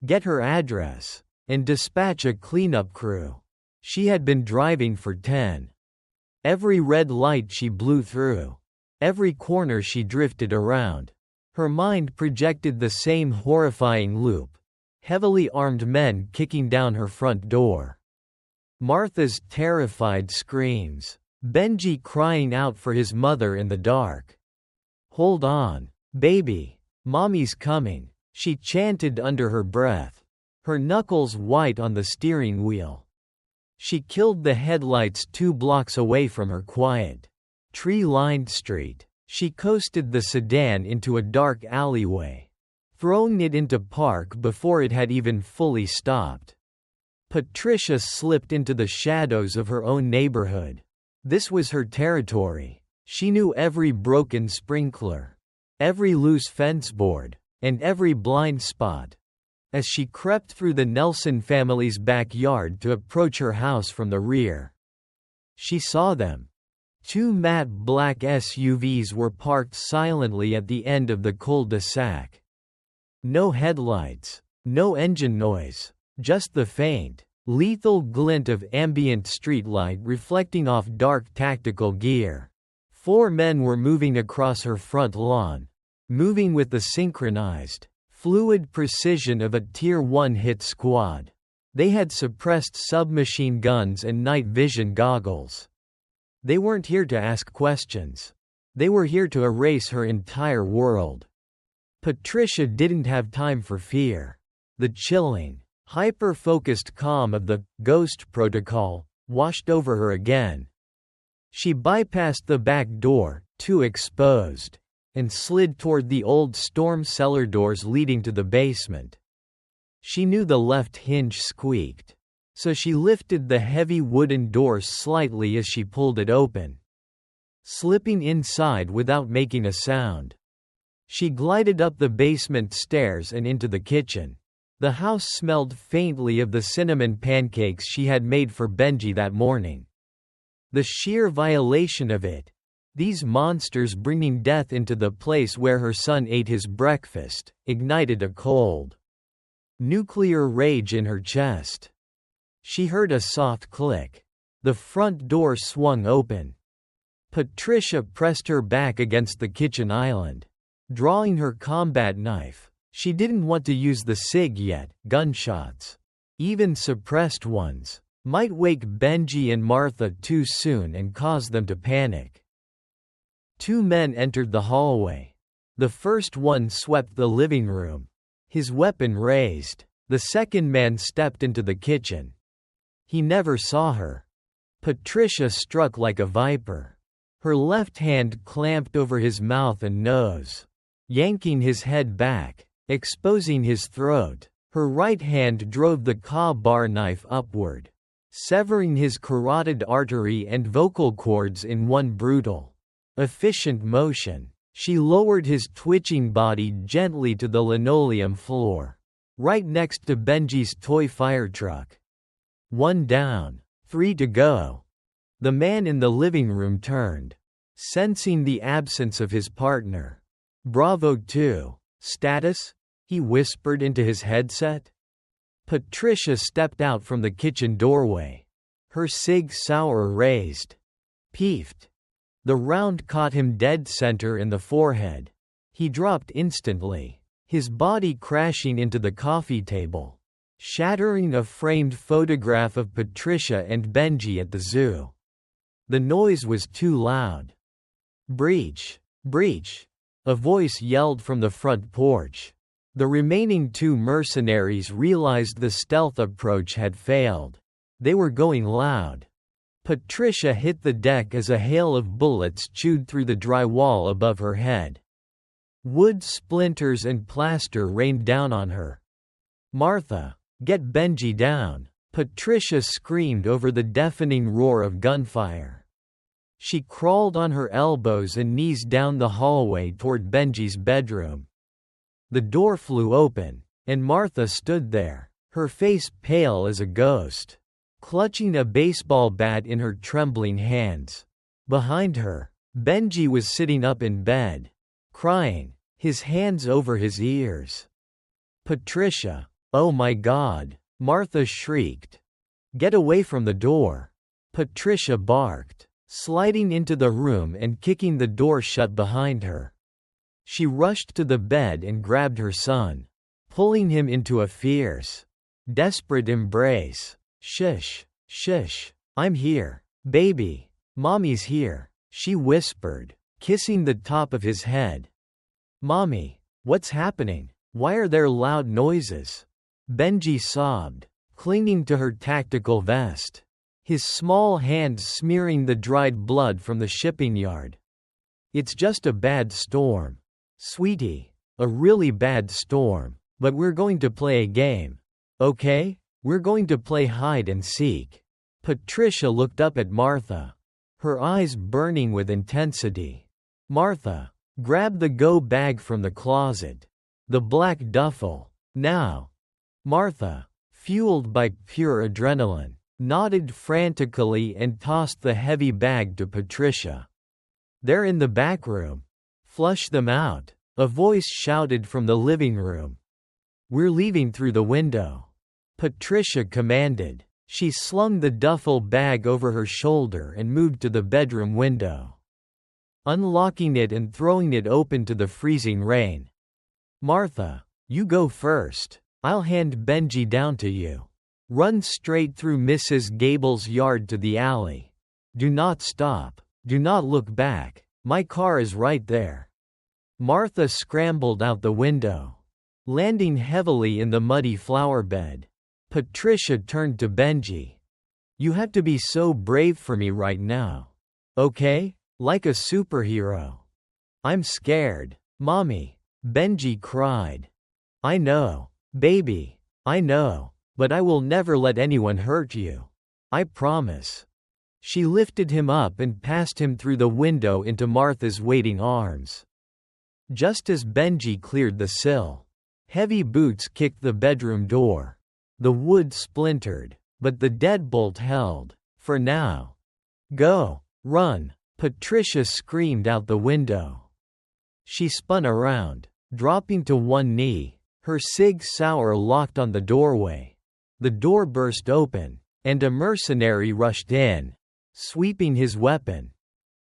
get her address, and dispatch a cleanup crew. She had been driving for 10. Every red light she blew through, every corner she drifted around. Her mind projected the same horrifying loop. Heavily armed men kicking down her front door. Martha's terrified screams. Benji crying out for his mother in the dark. Hold on, baby. Mommy's coming, she chanted under her breath, her knuckles white on the steering wheel. She killed the headlights 2 blocks away from her quiet, tree-lined street. She coasted the sedan into a dark alleyway, throwing it into park before it had even fully stopped. Patricia slipped into the shadows of her own neighborhood. This was her territory. She knew every broken sprinkler, every loose fence board, and every blind spot. As she crept through the Nelson family's backyard to approach her house from the rear, she saw them. 2 matte black SUVs were parked silently at the end of the cul-de-sac. No headlights, no engine noise, just the faint, lethal glint of ambient streetlight reflecting off dark tactical gear. 4 men were moving across her front lawn, moving with the synchronized, fluid precision of a Tier 1 hit squad. They had suppressed submachine guns and night vision goggles. They weren't here to ask questions. They were here to erase her entire world. Patricia didn't have time for fear. The chilling, hyper-focused calm of the Ghost Protocol washed over her again. She bypassed the back door, too exposed, and slid toward the old storm cellar doors leading to the basement. She knew the left hinge squeaked, so she lifted the heavy wooden door slightly as she pulled it open, slipping inside without making a sound. She glided up the basement stairs and into the kitchen. The house smelled faintly of the cinnamon pancakes she had made for Benji that morning. The sheer violation of it, these monsters bringing death into the place where her son ate his breakfast, ignited a cold, nuclear rage in her chest. She heard a soft click. The front door swung open. Patricia pressed her back against the kitchen island, drawing her combat knife. She didn't want to use the SIG yet. Gunshots, even suppressed ones, might wake Benji and Martha too soon and cause them to panic. 2 men entered the hallway. The first one swept the living room, his weapon raised. The second man stepped into the kitchen. He never saw her. Patricia struck like a viper. Her left hand clamped over his mouth and nose, yanking his head back, exposing his throat. Her right hand drove the bar knife upward, severing his carotid artery and vocal cords in one brutal, efficient motion. She lowered his twitching body gently to the linoleum floor, right next to Benji's toy fire truck. 1 down, 3 to go. The man in the living room turned, sensing the absence of his partner. Bravo 2. Status? He whispered into his headset. Patricia stepped out from the kitchen doorway, her Sig Sauer raised. Peeved. The round caught him dead center in the forehead. He dropped instantly, his body crashing into the coffee table, shattering a framed photograph of Patricia and Benji at the zoo. The noise was too loud. Breach! Breach! A voice yelled from the front porch. The remaining 2 mercenaries realized the stealth approach had failed. They were going loud. Patricia hit the deck as a hail of bullets chewed through the drywall above her head. Wood splinters and plaster rained down on her. Martha, get Benji down! Patricia screamed over the deafening roar of gunfire. She crawled on her elbows and knees down the hallway toward Benji's bedroom. The door flew open, and Martha stood there, her face pale as a ghost, clutching a baseball bat in her trembling hands. Behind her, Benji was sitting up in bed, crying, his hands over his ears. Patricia, oh my God, Martha shrieked. Get away from the door. Patricia barked, sliding into the room and kicking the door shut behind her. She rushed to the bed and grabbed her son, pulling him into a fierce, desperate embrace. Shush, shush, I'm here, baby, mommy's here, she whispered, kissing the top of his head. Mommy, what's happening? Why are there loud noises? Benji sobbed, clinging to her tactical vest, his small hands smearing the dried blood from the shipping yard. It's just a bad storm. Sweetie, a really bad storm, but we're going to play a game. Okay? We're going to play hide and seek. Patricia looked up at Martha, her eyes burning with intensity. Martha, grab the go bag from the closet. The black duffel. Now. Martha, fueled by pure adrenaline, nodded frantically and tossed the heavy bag to Patricia. They're in the back room. Flush them out, a voice shouted from the living room. We're leaving through the window. Patricia commanded. She slung the duffel bag over her shoulder and moved to the bedroom window. unlocking it and throwing it open to the freezing rain. "Martha, you go first. I'll hand Benji down to you. Run straight through Mrs. Gable's yard to the alley. Do not stop. Do not look back. My car is right there." Martha scrambled out the window, landing heavily in the muddy flower bed. Patricia turned to Benji. "You have to be so brave for me right now. Okay? Like a superhero." "I'm scared, Mommy," Benji cried. "I know, baby, I know, but I will never let anyone hurt you. I promise." She lifted him up and passed him through the window into Martha's waiting arms. Just as Benji cleared the sill, heavy boots kicked the bedroom door. The wood splintered, but the deadbolt held, for now. "Go, run," Patricia screamed out the window. She spun around, dropping to one knee, her Sig Sauer locked on the doorway. The door burst open, and a mercenary rushed in, sweeping his weapon.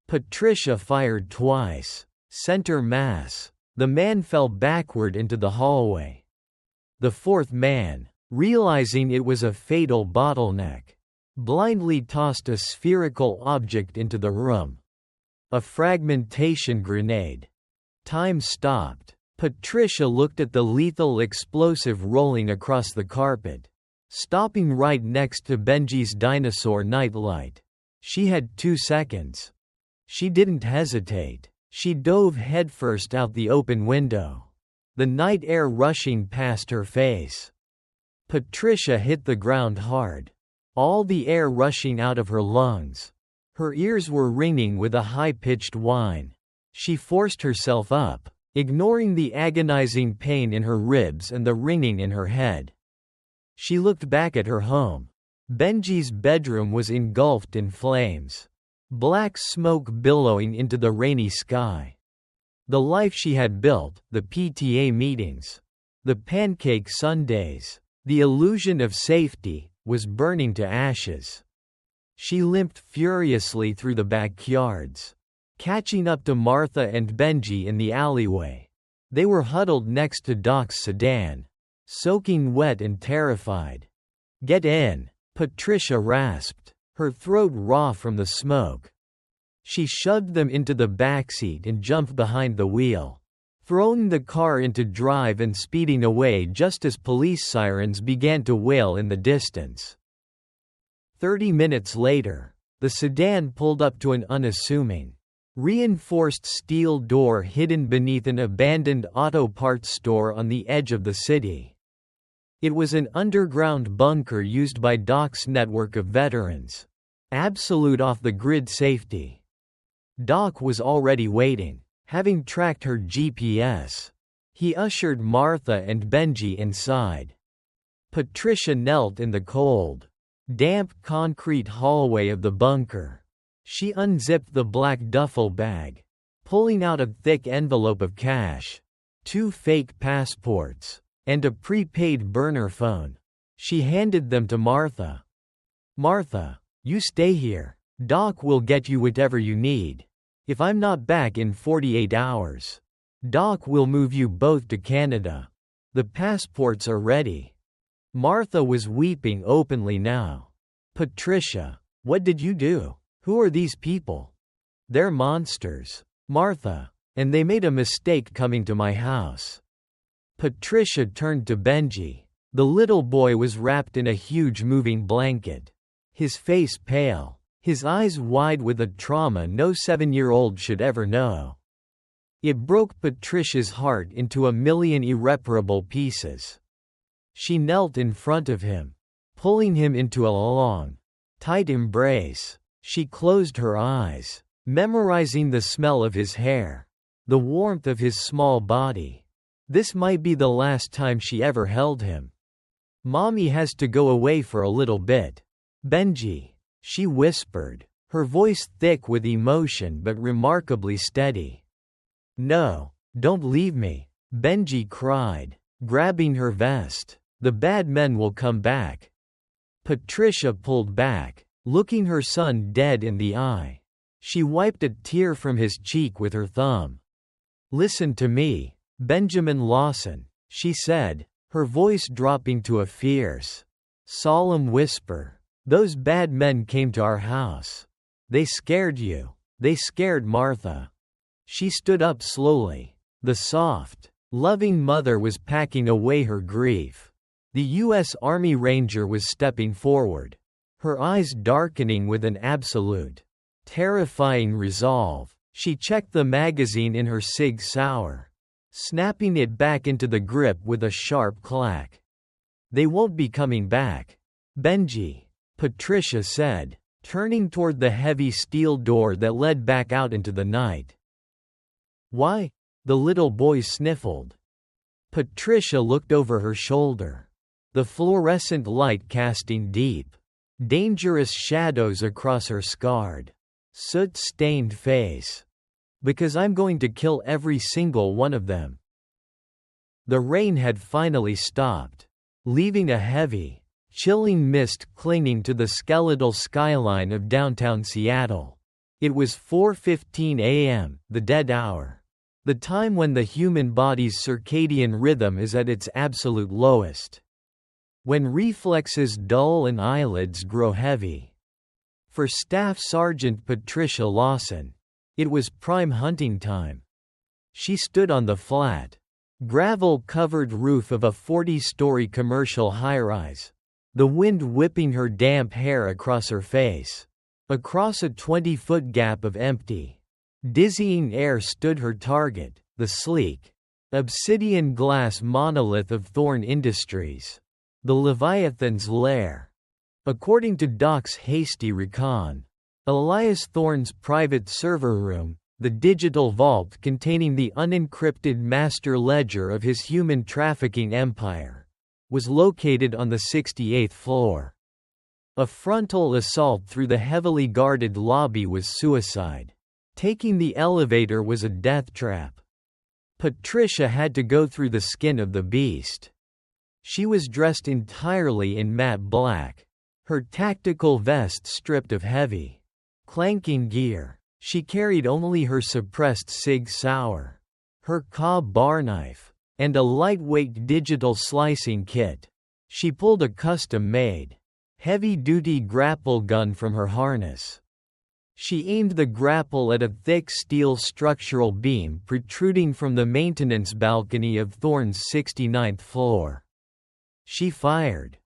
Patricia fired twice. Center mass. The man fell backward into the hallway. The fourth man, realizing it was a fatal bottleneck, blindly tossed a spherical object into the room. A fragmentation grenade. Time stopped. Patricia looked at the lethal explosive rolling across the carpet, stopping right next to Benji's dinosaur nightlight. She had 2 seconds. She didn't hesitate. She dove headfirst out the open window, the night air rushing past her face. Patricia hit the ground hard, all the air rushing out of her lungs. Her ears were ringing with a high-pitched whine. She forced herself up, ignoring the agonizing pain in her ribs and the ringing in her head. She looked back at her home. Benji's bedroom was engulfed in flames, black smoke billowing into the rainy sky. The life she had built, the PTA meetings, the pancake sundaes, the illusion of safety, was burning to ashes. She limped furiously through the backyards, catching up to Martha and Benji in the alleyway. They were huddled next to Doc's sedan, soaking wet and terrified. "Get in," Patricia rasped, her throat raw from the smoke. She shoved them into the backseat and jumped behind the wheel, throwing the car into drive and speeding away just as police sirens began to wail in the distance. 30 minutes later, the sedan pulled up to an unassuming, reinforced steel door hidden beneath an abandoned auto parts store on the edge of the city. It was an underground bunker used by Doc's network of veterans. Absolute off-the-grid safety. Doc was already waiting, having tracked her GPS. He ushered Martha and Benji inside. Patricia knelt in the cold, damp concrete hallway of the bunker. She unzipped the black duffel bag, pulling out a thick envelope of cash, 2 fake passports, and a prepaid burner phone. She handed them to Martha. "Martha, you stay here. Doc will get you whatever you need. If I'm not back in 48 hours, Doc will move you both to Canada. The passports are ready." Martha was weeping openly now. "Patricia, what did you do? Who are these people?" "They're monsters, Martha, and they made a mistake coming to my house." Patricia turned to Benji. The little boy was wrapped in a huge moving blanket, his face pale, his eyes wide with a trauma no 7-year-old should ever know. It broke Patricia's heart into a million irreparable pieces. She knelt in front of him, pulling him into a long, tight embrace. She closed her eyes, memorizing the smell of his hair, the warmth of his small body. This might be the last time she ever held him. "Mommy has to go away for a little bit. Benji," she whispered, her voice thick with emotion but remarkably steady. "No, don't leave me," Benji cried, grabbing her vest. "The bad men will come back." Patricia pulled back, looking her son dead in the eye. She wiped a tear from his cheek with her thumb. "Listen to me, Benjamin Lawson," she said, her voice dropping to a fierce, solemn whisper. "Those bad men came to our house. They scared you. They scared Martha." She stood up slowly. The soft, loving mother was packing away her grief. The U.S. Army Ranger was stepping forward, her eyes darkening with an absolute, terrifying resolve. She checked the magazine in her Sig Sauer, snapping it back into the grip with a sharp clack. "They won't be coming back, Benji," Patricia said, turning toward the heavy steel door that led back out into the night. "Why?" the little boy sniffled. Patricia looked over her shoulder, the fluorescent light casting deep, dangerous shadows across her scarred, soot-stained face. "Because I'm going to kill every single one of them." The rain had finally stopped, leaving a heavy, chilling mist clinging to the skeletal skyline of downtown Seattle. It was 4:15 a.m., the dead hour. The time when the human body's circadian rhythm is at its absolute lowest. When reflexes dull and eyelids grow heavy. For Staff Sergeant Patricia Lawson, it was prime hunting time. She stood on the flat, gravel-covered roof of a 40-story commercial high-rise, the wind whipping her damp hair across her face. Across a 20-foot gap of empty, dizzying air stood her target, the sleek, obsidian glass monolith of Thorn Industries, the Leviathan's lair. According to Doc's hasty recon, Elias Thorne's private server room, the digital vault containing the unencrypted master ledger of his human trafficking empire, was located on the 68th floor. A frontal assault through the heavily guarded lobby was suicide. Taking the elevator was a death trap. Patricia had to go through the skin of the beast. She was dressed entirely in matte black, her tactical vest stripped of heavy, clanking gear. She carried only her suppressed Sig Sauer, her Cobb bar knife, and a lightweight digital slicing kit. She pulled a custom-made, heavy-duty grapple gun from her harness. She aimed the grapple at a thick steel structural beam protruding from the maintenance balcony of Thorne's 69th floor. She fired.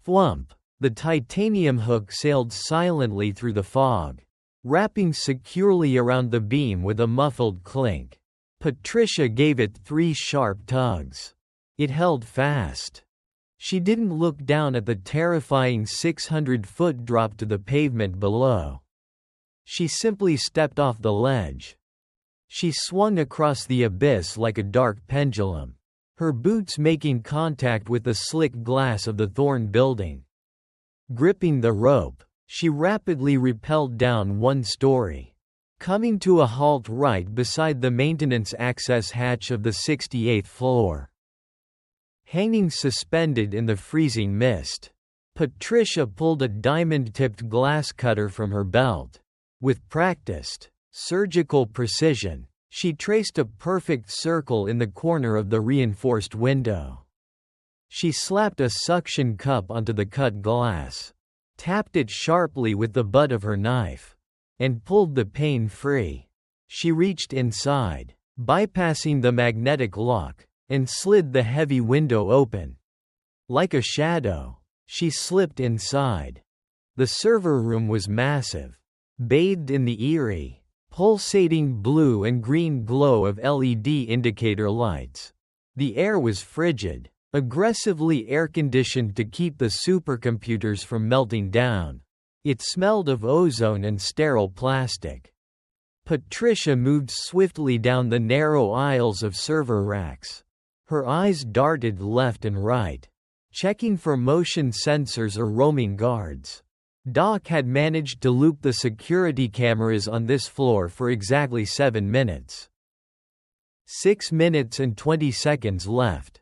Thwump! The titanium hook sailed silently through the fog, wrapping securely around the beam with a muffled clink. Patricia gave it 3 sharp tugs. It held fast. She didn't look down at the terrifying 600-foot drop to the pavement below. She simply stepped off the ledge. She swung across the abyss like a dark pendulum, her boots making contact with the slick glass of the Thorne building. Gripping the rope, she rapidly rappelled down 1 story, coming to a halt right beside the maintenance access hatch of the 68th floor. Hanging suspended in the freezing mist, Patricia pulled a diamond-tipped glass cutter from her belt. With practiced, surgical precision, she traced a perfect circle in the corner of the reinforced window. She slapped a suction cup onto the cut glass, tapped it sharply with the butt of her knife, and pulled the pane free. She reached inside, bypassing the magnetic lock, and slid the heavy window open. Like a shadow, she slipped inside. The server room was massive, bathed in the eerie, pulsating blue and green glow of LED indicator lights. The air was frigid, aggressively air-conditioned to keep the supercomputers from melting down. It smelled of ozone and sterile plastic. Patricia moved swiftly down the narrow aisles of server racks. Her eyes darted left and right, checking for motion sensors or roaming guards. Doc had managed to loop the security cameras on this floor for exactly 7 minutes. 6 minutes and 20 seconds left.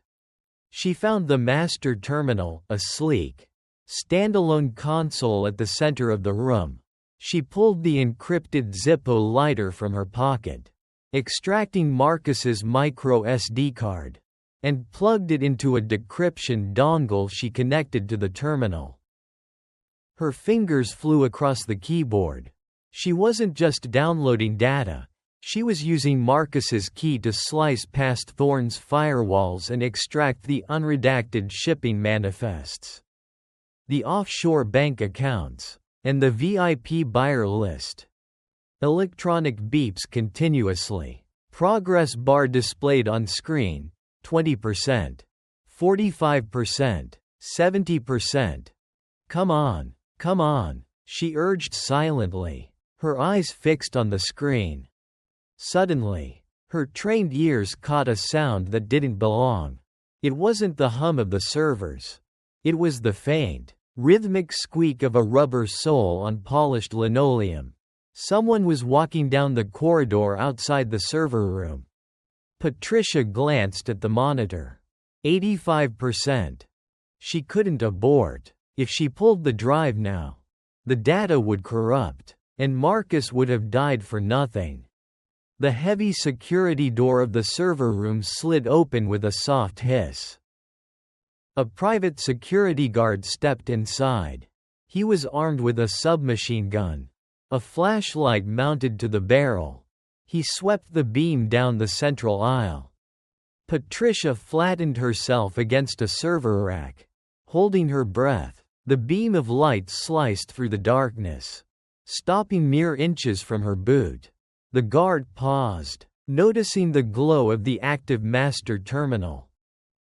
She found the master terminal, a sleek, standalone console at the center of the room. She pulled the encrypted Zippo lighter from her pocket, extracting Marcus's micro SD card, and plugged it into a decryption dongle she connected to the terminal. Her fingers flew across the keyboard. She wasn't just downloading data, she was using Marcus's key to slice past Thorne's firewalls and extract the unredacted shipping manifests, the offshore bank accounts, and the VIP buyer list. Electronic beeps continuously. Progress bar displayed on screen. 20%. 45%. 70%. Come on, she urged silently, her eyes fixed on the screen. Suddenly, her trained ears caught a sound that didn't belong. It wasn't the hum of the servers. It was the faint, rhythmic squeak of a rubber sole on polished linoleum. Someone was walking down the corridor outside the server room. Patricia glanced at the monitor. 85%. She couldn't abort. If she pulled the drive now, the data would corrupt, and Marcus would have died for nothing. The heavy security door of the server room slid open with a soft hiss. A private security guard stepped inside. He was armed with a submachine gun, a flashlight mounted to the barrel. He swept the beam down the central aisle. Patricia flattened herself against a server rack, holding her breath. The beam of light sliced through the darkness, stopping mere inches from her boot. The guard paused, noticing the glow of the active master terminal.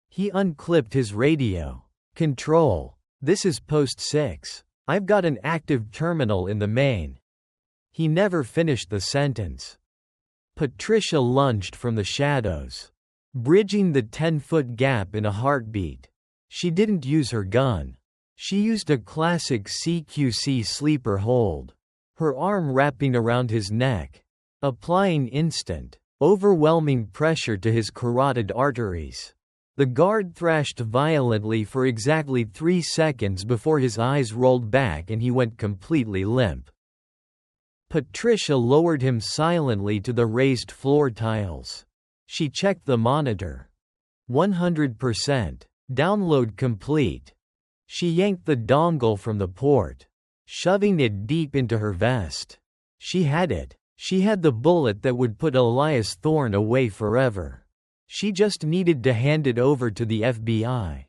He unclipped his radio. "Control, this is Post 6. I've got an active terminal in the main." He never finished the sentence. Patricia lunged from the shadows, bridging the 10-foot gap in a heartbeat. She didn't use her gun. She used a classic CQC sleeper hold, her arm wrapping around his neck, applying instant, overwhelming pressure to his carotid arteries. The guard thrashed violently for exactly 3 seconds before his eyes rolled back and he went completely limp. Patricia lowered him silently to the raised floor tiles. She checked the monitor. 100%. Download complete. She yanked the dongle from the port, shoving it deep into her vest. She had it. She had the bullet that would put Elias Thorne away forever. She just needed to hand it over to the FBI.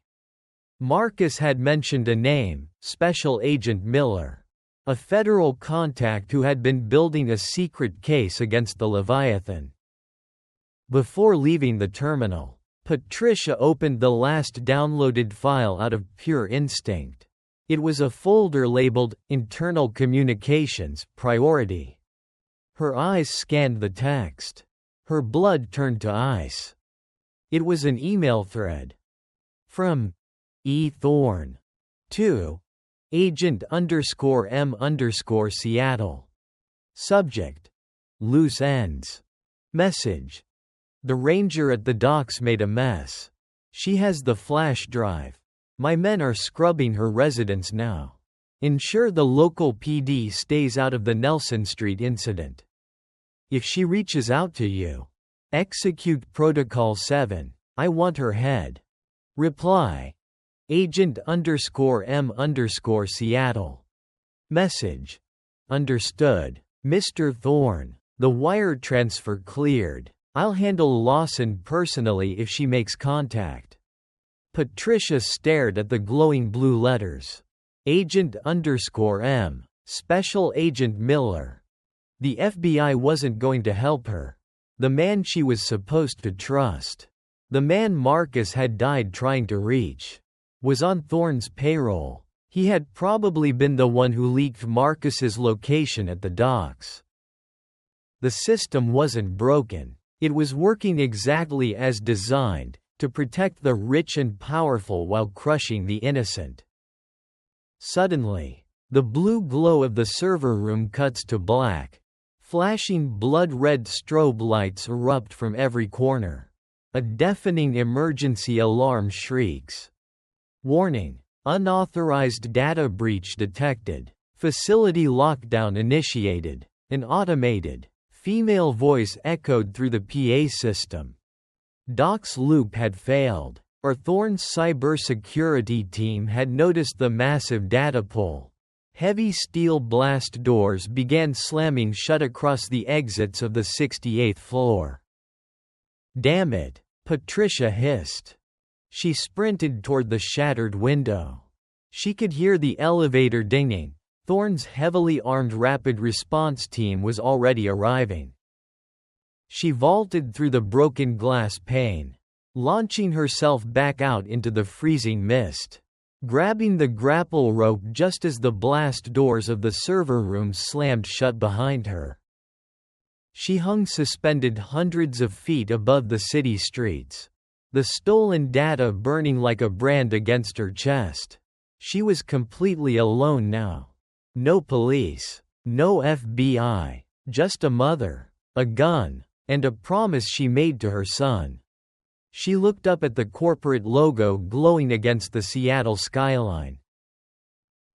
Marcus had mentioned a name, Special Agent Miller, a federal contact who had been building a secret case against the Leviathan. Before leaving the terminal, Patricia opened the last downloaded file out of pure instinct. It was a folder labeled Internal Communications Priority. Her eyes scanned the text. Her blood turned to ice. It was an email thread. From E. Thorne to Agent_M_Seattle. Subject: Loose ends. Message: The ranger at the docks made a mess. She has the flash drive. My men are scrubbing her residence now. Ensure the local PD stays out of the Nelson Street incident. If she reaches out to you, execute Protocol 7. I want her head. Reply: Agent_M_Seattle. Message: Understood, Mr. Thorne. The wire transfer cleared. I'll handle Lawson personally if she makes contact. Patricia stared at the glowing blue letters. Agent_M, Special Agent Miller. The FBI wasn't going to help her. The man she was supposed to trust, the man Marcus had died trying to reach, was on Thorne's payroll. He had probably been the one who leaked Marcus's location at the docks. The system wasn't broken. It was working exactly as designed, to protect the rich and powerful while crushing the innocent. Suddenly, the blue glow of the server room cuts to black. Flashing blood-red strobe lights erupt from every corner. A deafening emergency alarm shrieks. Warning: unauthorized data breach detected. Facility lockdown initiated. An automated, female voice echoed through the PA system. Doc's loop had failed, or Thorne's cybersecurity team had noticed the massive data pull. Heavy steel blast doors began slamming shut across the exits of the 68th floor. "Damn it," Patricia hissed. She sprinted toward the shattered window. She could hear the elevator dinging. Thorne's heavily armed rapid response team was already arriving. She vaulted through the broken glass pane, launching herself back out into the freezing mist, grabbing the grapple rope just as the blast doors of the server room slammed shut behind her. She hung suspended hundreds of feet above the city streets, the stolen data burning like a brand against her chest. She was completely alone now. No police, no FBI, just a mother, a gun, and a promise she made to her son. She looked up at the corporate logo glowing against the Seattle skyline.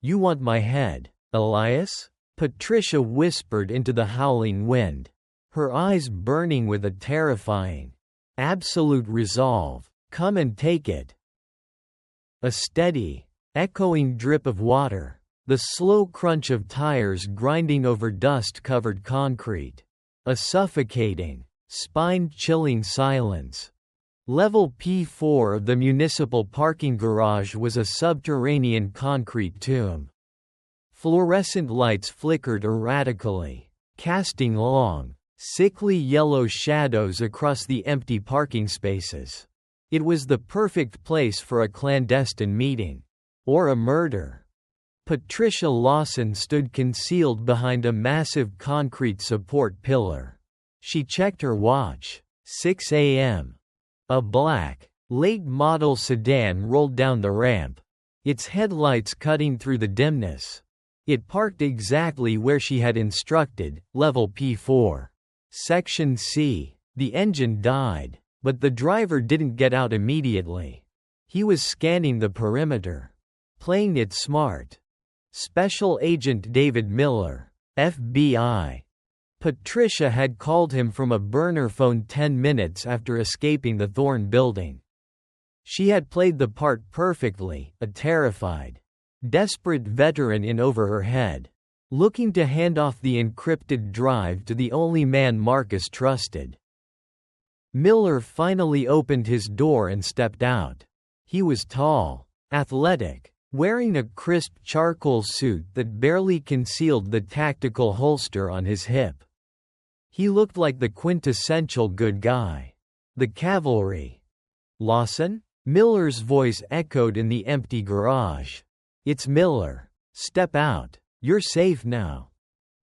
"You want my head, Elias?" Patricia whispered into the howling wind, her eyes burning with a terrifying, absolute resolve. "Come and take it." A steady, echoing drip of water, the slow crunch of tires grinding over dust-covered concrete. A suffocating, spine-chilling silence. Level P4 of the municipal parking garage was a subterranean concrete tomb. Fluorescent lights flickered erratically, casting long, sickly yellow shadows across the empty parking spaces. It was the perfect place for a clandestine meeting. Or a murder. Patricia Lawson stood concealed behind a massive concrete support pillar. She checked her watch. 6 a.m. A black, late-model sedan rolled down the ramp, its headlights cutting through the dimness. It parked exactly where she had instructed, level P4. Section C. The engine died, but the driver didn't get out immediately. He was scanning the perimeter, playing it smart. Special Agent David Miller, FBI. Patricia had called him from a burner phone 10 minutes after escaping the Thorne building. She had played the part perfectly, a terrified, desperate veteran in over her head, looking to hand off the encrypted drive to the only man Marcus trusted. Miller finally opened his door and stepped out. He was tall, athletic, wearing a crisp charcoal suit that barely concealed the tactical holster on his hip. He looked like the quintessential good guy. The cavalry. "Lawson?" Miller's voice echoed in the empty garage. "It's Miller. Step out. You're safe now."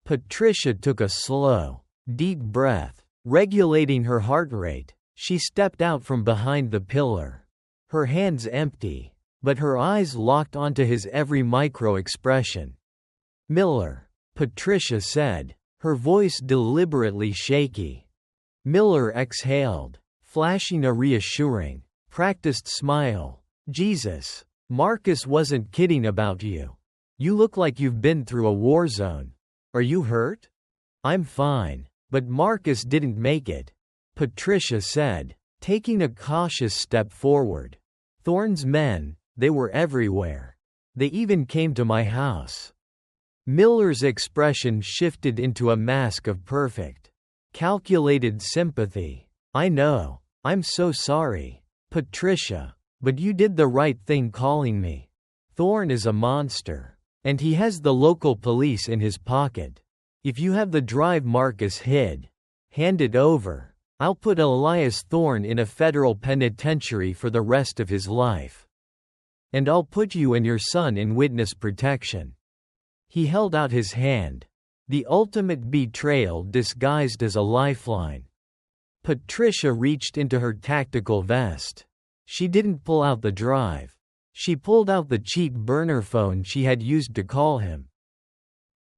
Patricia took a slow, deep breath. Regulating her heart rate, she stepped out from behind the pillar. Her hands empty, but her eyes locked onto his every micro-expression. "Miller," Patricia said, her voice deliberately shaky. Miller exhaled, flashing a reassuring, practiced smile. "Jesus, Marcus wasn't kidding about you. You look like you've been through a war zone. Are you hurt?" "I'm fine, but Marcus didn't make it," Patricia said, taking a cautious step forward. "Thorne's men, they were everywhere. They even came to my house." Miller's expression shifted into a mask of perfect, calculated sympathy. "I know. I'm so sorry, Patricia, but you did the right thing calling me. Thorne is a monster, and he has the local police in his pocket. If you have the drive Marcus hid, hand it over. I'll put Elias Thorne in a federal penitentiary for the rest of his life. And I'll put you and your son in witness protection." He held out his hand, the ultimate betrayal disguised as a lifeline. Patricia reached into her tactical vest. She didn't pull out the drive. She pulled out the cheap burner phone she had used to call him.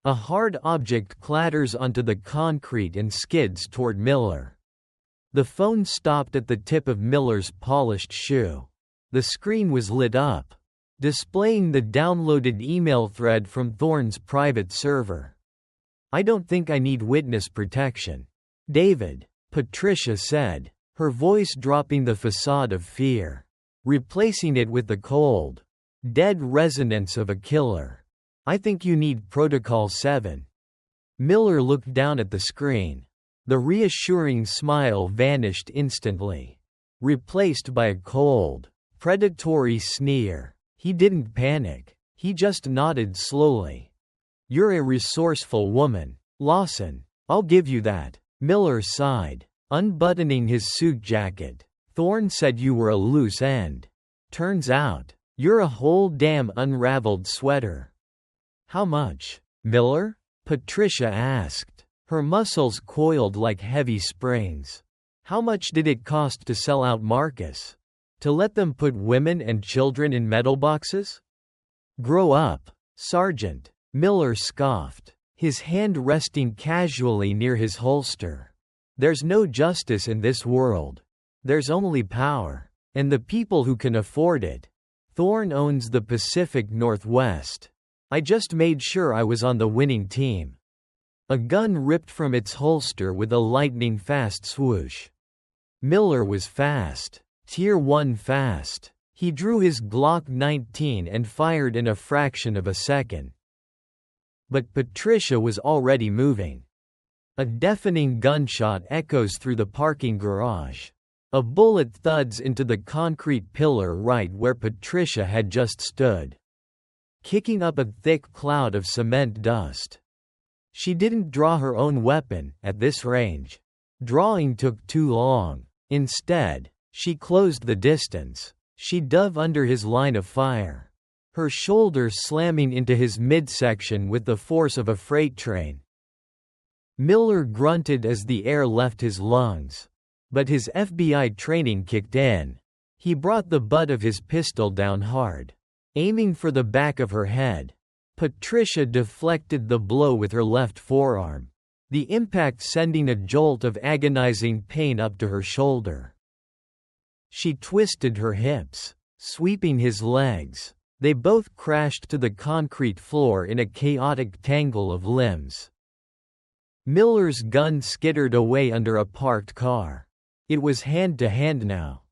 A hard object clatters onto the concrete and skids toward Miller. The phone stopped at the tip of Miller's polished shoe. The screen was lit up. displaying the downloaded email thread from Thorne's private server. "I don't think I need witness protection, David," Patricia said, her voice dropping the facade of fear, replacing it with the cold, dead resonance of a killer. "I think you need Protocol 7. Miller looked down at the screen. The reassuring smile vanished instantly, replaced by a cold, predatory sneer. He didn't panic. He just nodded slowly. "You're a resourceful woman, Lawson. I'll give you that." Miller sighed, unbuttoning his suit jacket. "Thorne said you were a loose end. Turns out, you're a whole damn unraveled sweater." "How much, Miller?" Patricia asked. Her muscles coiled like heavy springs. "How much did it cost to sell out Marcus? To let them put women and children in metal boxes?" "Grow up, Sergeant," Miller scoffed, his hand resting casually near his holster. "There's no justice in this world. There's only power. And the people who can afford it. Thorne owns the Pacific Northwest. I just made sure I was on the winning team." A gun ripped from its holster with a lightning-fast swoosh. Miller was fast. Tier 1 fast. He drew his Glock 19 and fired in a fraction of a second. But Patricia was already moving. A deafening gunshot echoes through the parking garage. A bullet thuds into the concrete pillar right where Patricia had just stood, kicking up a thick cloud of cement dust. She didn't draw her own weapon at this range. Drawing took too long. Instead, she closed the distance. She dove under his line of fire, her shoulder slamming into his midsection with the force of a freight train. Miller grunted as the air left his lungs. But his FBI training kicked in. He brought the butt of his pistol down hard, aiming for the back of her head. Patricia deflected the blow with her left forearm, the impact sending a jolt of agonizing pain up to her shoulder. She twisted her hips, sweeping his legs. They both crashed to the concrete floor in a chaotic tangle of limbs. Miller's gun skittered away under a parked car. It was hand-to-hand now.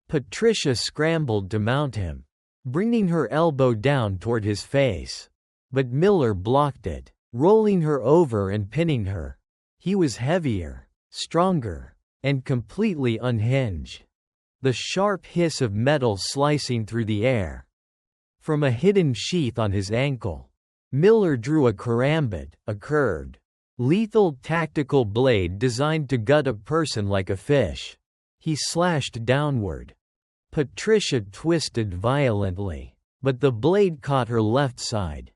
Patricia scrambled to mount him, bringing her elbow down toward his face. But Miller blocked it, rolling her over and pinning her. He was heavier, stronger, and completely unhinged. The sharp hiss of metal slicing through the air. From a hidden sheath on his ankle, Miller drew a karambit, a curved, lethal tactical blade designed to gut a person like a fish. He slashed downward. Patricia twisted violently, but the blade caught her left side.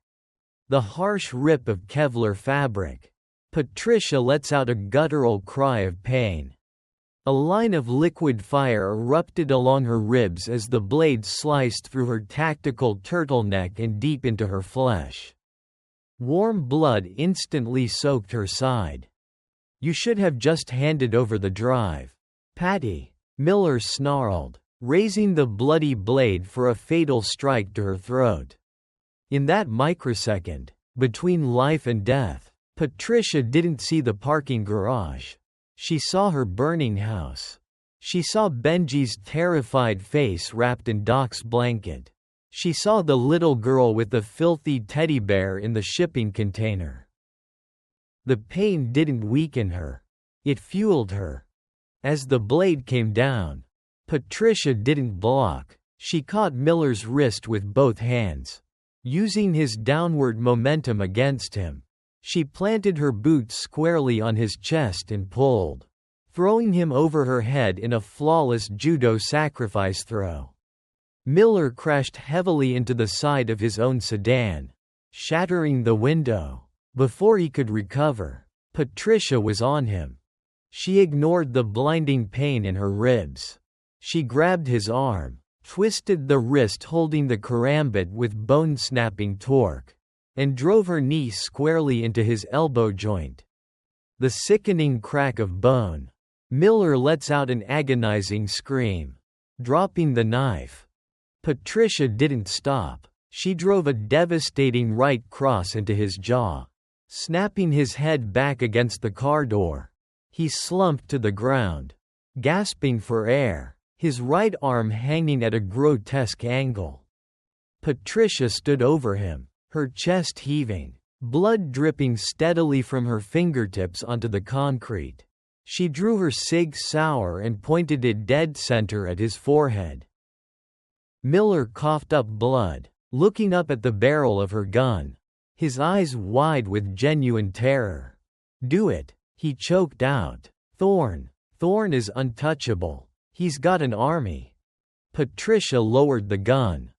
The harsh rip of Kevlar fabric. Patricia lets out a guttural cry of pain. A line of liquid fire erupted along her ribs as the blade sliced through her tactical turtleneck and deep into her flesh. Warm blood instantly soaked her side. "You should have just handed over the drive, Patty," Miller snarled, raising the bloody blade for a fatal strike to her throat. In that microsecond, between life and death, Patricia didn't see the parking garage. She saw her burning house. She saw Benji's terrified face wrapped in Doc's blanket. She saw the little girl with the filthy teddy bear in the shipping container. The pain didn't weaken her. It fueled her. As the blade came down, Patricia didn't block. She caught Miller's wrist with both hands, using his downward momentum against him. She planted her boot squarely on his chest and pulled, throwing him over her head in a flawless judo sacrifice throw. Miller crashed heavily into the side of his own sedan, shattering the window. Before he could recover, Patricia was on him. She ignored the blinding pain in her ribs. She grabbed his arm, twisted the wrist holding the karambit with bone-snapping torque, and drove her knee squarely into his elbow joint. The sickening crack of bone. Miller lets out an agonizing scream, dropping the knife. Patricia didn't stop. She drove a devastating right cross into his jaw, snapping his head back against the car door. He slumped to the ground, gasping for air, his right arm hanging at a grotesque angle. Patricia stood over him, her chest heaving, blood dripping steadily from her fingertips onto the concrete. She drew her Sig Sauer and pointed it dead center at his forehead. Miller coughed up blood, looking up at the barrel of her gun, his eyes wide with genuine terror. "Do it," he choked out. Thorne is untouchable. He's got an army." Patricia lowered the gun.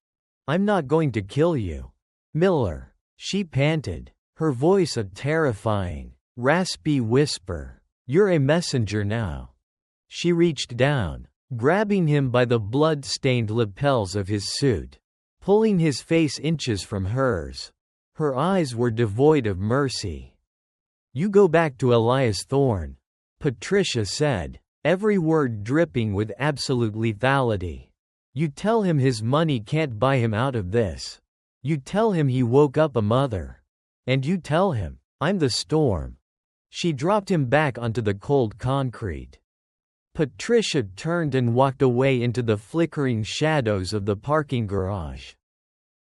"I'm not going to kill you, Miller," she panted, her voice a terrifying, raspy whisper. "You're a messenger now." She reached down, grabbing him by the blood-stained lapels of his suit, pulling his face inches from hers. Her eyes were devoid of mercy. "You go back to Elias Thorne," Patricia said, every word dripping with absolute lethality. "You tell him his money can't buy him out of this. You tell him he woke up a mother. And you tell him, I'm the storm." She dropped him back onto the cold concrete. Patricia turned and walked away into the flickering shadows of the parking garage.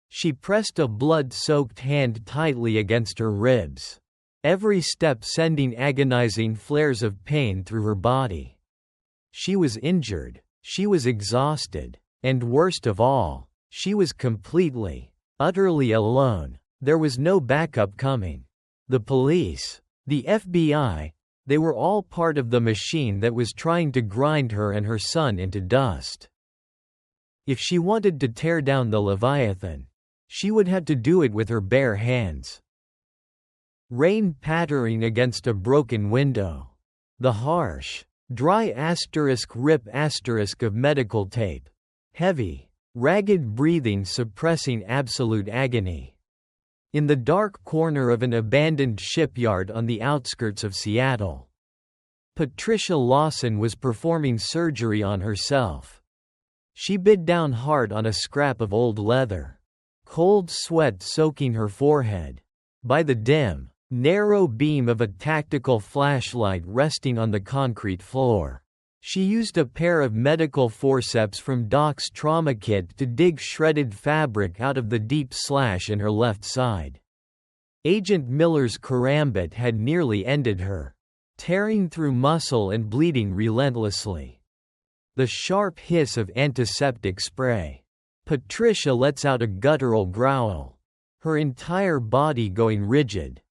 She pressed a blood-soaked hand tightly against her ribs, every step sending agonizing flares of pain through her body. She was injured, she was exhausted, and worst of all, she was completely, utterly alone. There was no backup coming. The police, the FBI, they were all part of the machine that was trying to grind her and her son into dust. If she wanted to tear down the Leviathan, she would have to do it with her bare hands. Rain pattering against a broken window. The harsh, dry rip of medical tape. Heavy, ragged breathing suppressing absolute agony. In the dark corner of an abandoned shipyard on the outskirts of Seattle, Patricia Lawson was performing surgery on herself. She bit down hard on a scrap of old leather, cold sweat soaking her forehead. By the dim, narrow beam of a tactical flashlight resting on the concrete floor, she used a pair of medical forceps from Doc's trauma kit to dig shredded fabric out of the deep slash in her left side. Agent Miller's karambit had nearly ended her, tearing through muscle and bleeding relentlessly. The sharp hiss of antiseptic spray. Patricia lets out a guttural growl, her entire body going rigid.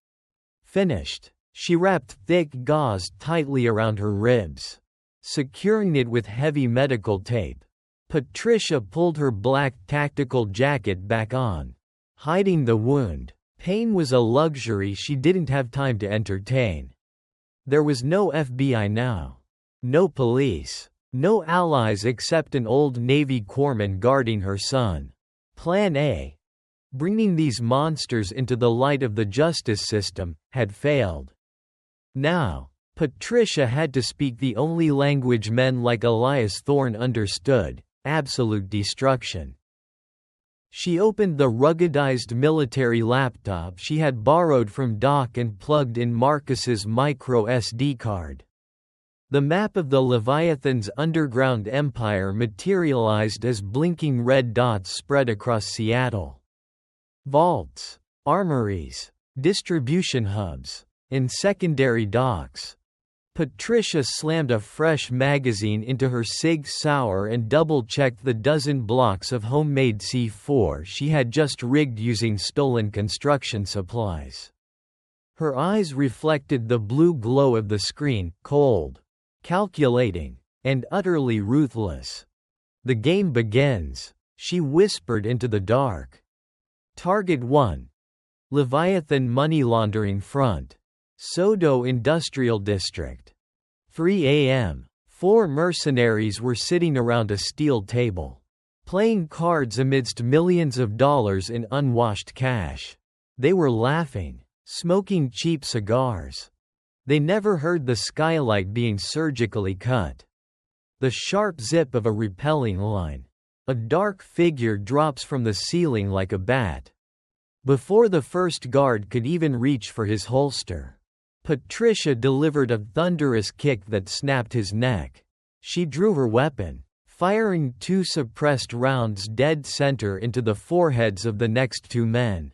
Finished. She wrapped thick gauze tightly around her ribs, securing it with heavy medical tape. Patricia pulled her black tactical jacket back on, hiding the wound. Pain was a luxury she didn't have time to entertain. There was no FBI now. No police. No allies except an old Navy corpsman guarding her son. Plan A, bringing these monsters into the light of the justice system, had failed. Now, Patricia had to speak the only language men like Elias Thorne understood: absolute destruction. She opened the ruggedized military laptop she had borrowed from Doc and plugged in Marcus's micro SD card. The map of the Leviathan's underground empire materialized as blinking red dots spread across Seattle. Vaults, armories, distribution hubs, and secondary docks. Patricia slammed a fresh magazine into her Sig Sauer and double-checked the dozen blocks of homemade C4 she had just rigged using stolen construction supplies. Her eyes reflected the blue glow of the screen, cold, calculating, and utterly ruthless. "The game begins," she whispered into the dark. Target 1. Leviathan Money Laundering Front. Sodo Industrial District. 3 a.m. 4 mercenaries were sitting around a steel table, playing cards amidst millions of dollars in unwashed cash. They were laughing, smoking cheap cigars. They never heard the skylight being surgically cut. The sharp zip of a repelling line. A dark figure drops from the ceiling like a bat. Before the first guard could even reach for his holster, Patricia delivered a thunderous kick that snapped his neck. She drew her weapon, firing 2 suppressed rounds dead center into the foreheads of the next 2 men.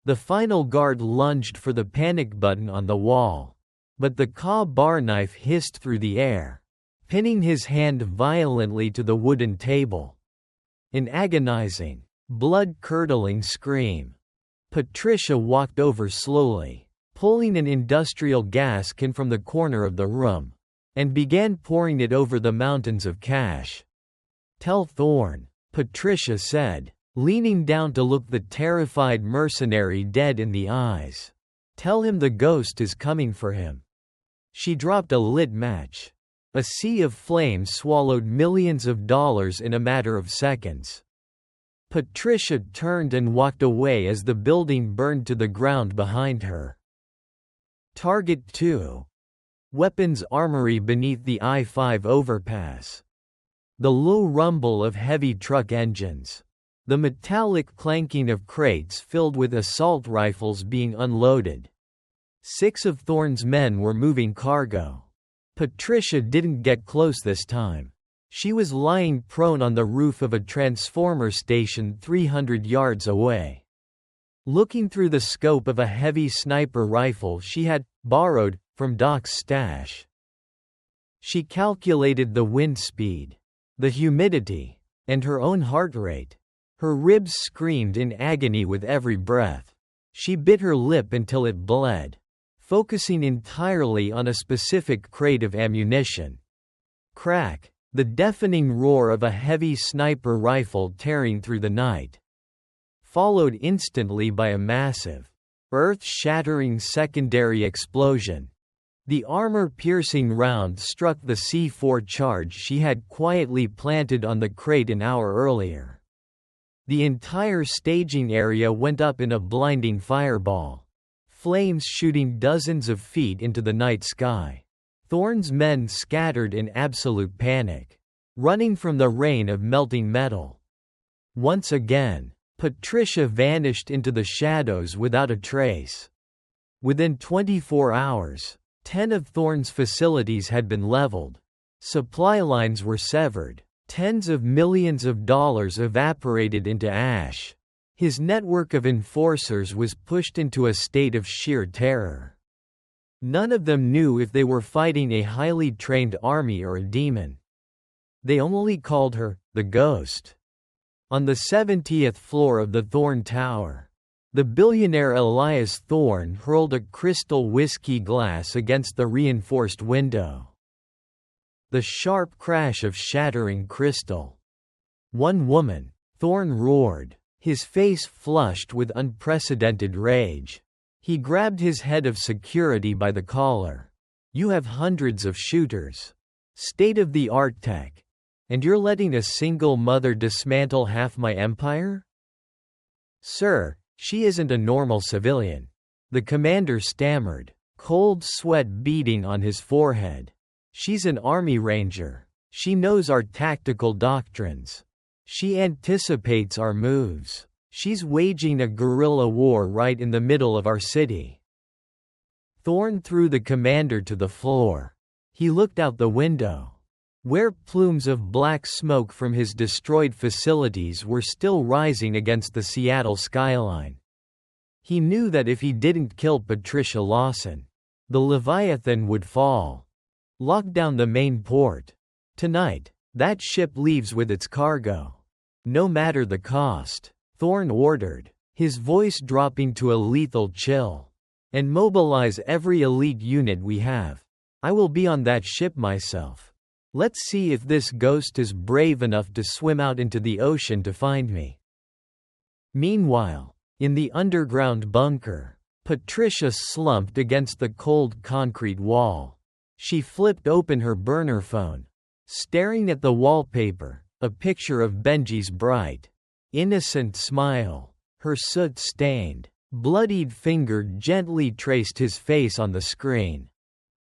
The final guard lunged for the panic button on the wall, but the bar knife hissed through the air, pinning his hand violently to the wooden table. An agonizing, blood-curdling scream. Patricia walked over slowly, pulling an industrial gas can from the corner of the room, and began pouring it over the mountains of cash. "Tell Thorne," Patricia said, leaning down to look the terrified mercenary dead in the eyes. "Tell him the ghost is coming for him." She dropped a lit match. A sea of flames swallowed millions of dollars in a matter of seconds. Patricia turned and walked away as the building burned to the ground behind her. Target 2. Weapons armory beneath the I-5 overpass. The low rumble of heavy truck engines. The metallic clanking of crates filled with assault rifles being unloaded. 6 of Thorne's men were moving cargo. Patricia didn't get close this time. She was lying prone on the roof of a transformer station 300 yards away. Looking through the scope of a heavy sniper rifle she had borrowed from Doc's stash. She calculated the wind speed, the humidity, and her own heart rate. Her ribs screamed in agony with every breath. She bit her lip until it bled, focusing entirely on a specific crate of ammunition. Crack, the deafening roar of a heavy sniper rifle tearing through the night, followed instantly by a massive, earth-shattering secondary explosion. The armor-piercing round struck the C4 charge she had quietly planted on the crate an hour earlier. The entire staging area went up in a blinding fireball, flames shooting dozens of feet into the night sky. Thorne's men scattered in absolute panic, running from the rain of melting metal. Once again, Patricia vanished into the shadows without a trace. Within 24 hours, 10 of Thorne's facilities had been leveled. Supply lines were severed. Tens of millions of dollars evaporated into ash. His network of enforcers was pushed into a state of sheer terror. None of them knew if they were fighting a highly trained army or a demon. They only called her the Ghost. On the 70th floor of the Thorne Tower, the billionaire Elias Thorne hurled a crystal whiskey glass against the reinforced window. The sharp crash of shattering crystal. "One woman," Thorne roared, his face flushed with unprecedented rage. He grabbed his head of security by the collar. "You have hundreds of shooters. State-of-the-art tech. And you're letting a single mother dismantle half my empire?" "Sir, she isn't a normal civilian," the commander stammered, cold sweat beading on his forehead. "She's an army ranger. She knows our tactical doctrines. She anticipates our moves. She's waging a guerrilla war right in the middle of our city." Thorne threw the commander to the floor. He looked out the window, where plumes of black smoke from his destroyed facilities were still rising against the Seattle skyline. He knew that if he didn't kill Patricia Lawson, the Leviathan would fall. "Lock down the main port. Tonight, that ship leaves with its cargo. No matter the cost," Thorne ordered, his voice dropping to a lethal chill. "And mobilize every elite unit we have. I will be on that ship myself. Let's see if this ghost is brave enough to swim out into the ocean to find me." Meanwhile, in the underground bunker, Patricia slumped against the cold concrete wall. She flipped open her burner phone, staring at the wallpaper, a picture of Benji's bright, innocent smile. Her soot-stained, bloodied finger gently traced his face on the screen.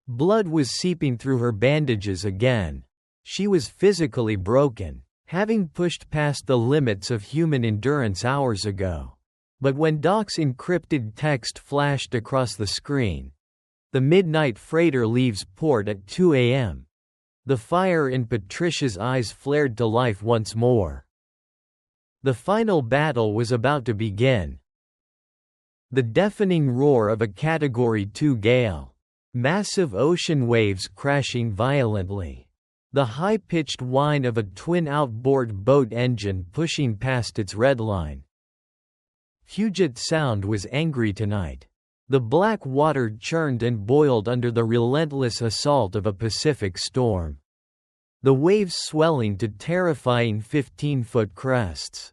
Blood was seeping through her bandages again. She was physically broken. having pushed past the limits of human endurance hours ago. But when Doc's encrypted text flashed across the screen, "The midnight freighter leaves port at 2 a.m." The fire in Patricia's eyes flared to life once more. The final battle was about to begin. The deafening roar of a Category 2 gale. Massive ocean waves crashing violently. The high-pitched whine of a twin outboard boat engine pushing past its red line. Puget Sound was angry tonight. The black water churned and boiled under the relentless assault of a Pacific storm. The waves swelling to terrifying 15-foot crests.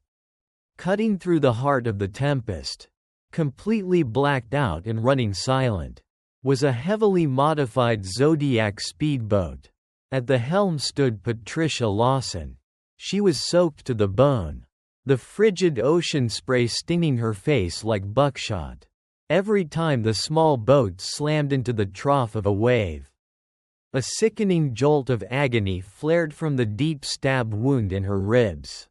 Cutting through the heart of the tempest, completely blacked out and running silent, was a heavily modified Zodiac speedboat. At the helm stood Patricia Lawson. She was soaked to the bone, the frigid ocean spray stinging her face like buckshot every time the small boat slammed into the trough of a wave. A sickening jolt of agony flared from the deep stab wound in her ribs.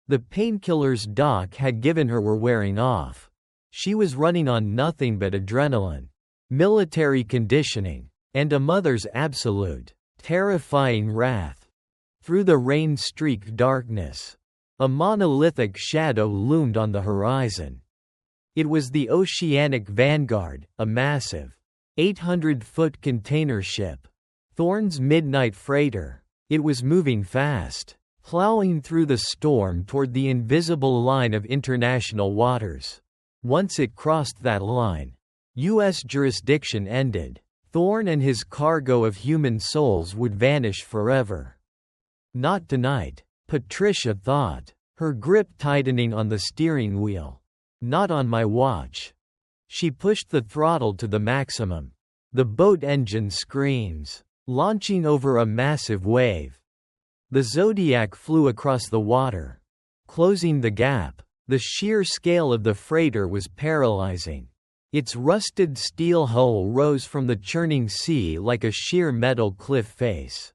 The painkillers Doc had given her were wearing off. She was running on nothing but adrenaline, military conditioning, and a mother's absolute, terrifying wrath. Through the rain-streaked darkness, a monolithic shadow loomed on the horizon. It was the Oceanic Vanguard, a massive, 800-foot container ship. Thorne's midnight freighter. It was moving fast, plowing through the storm toward the invisible line of international waters. Once it crossed that line, U.S. jurisdiction ended. Thorne and his cargo of human souls would vanish forever. Not tonight, Patricia thought, her grip tightening on the steering wheel. Not on my watch. She pushed the throttle to the maximum. The boat engine screams, launching over a massive wave. The Zodiac flew across the water, closing the gap. The sheer scale of the freighter was paralyzing. Its rusted steel hull rose from the churning sea like a sheer metal cliff face.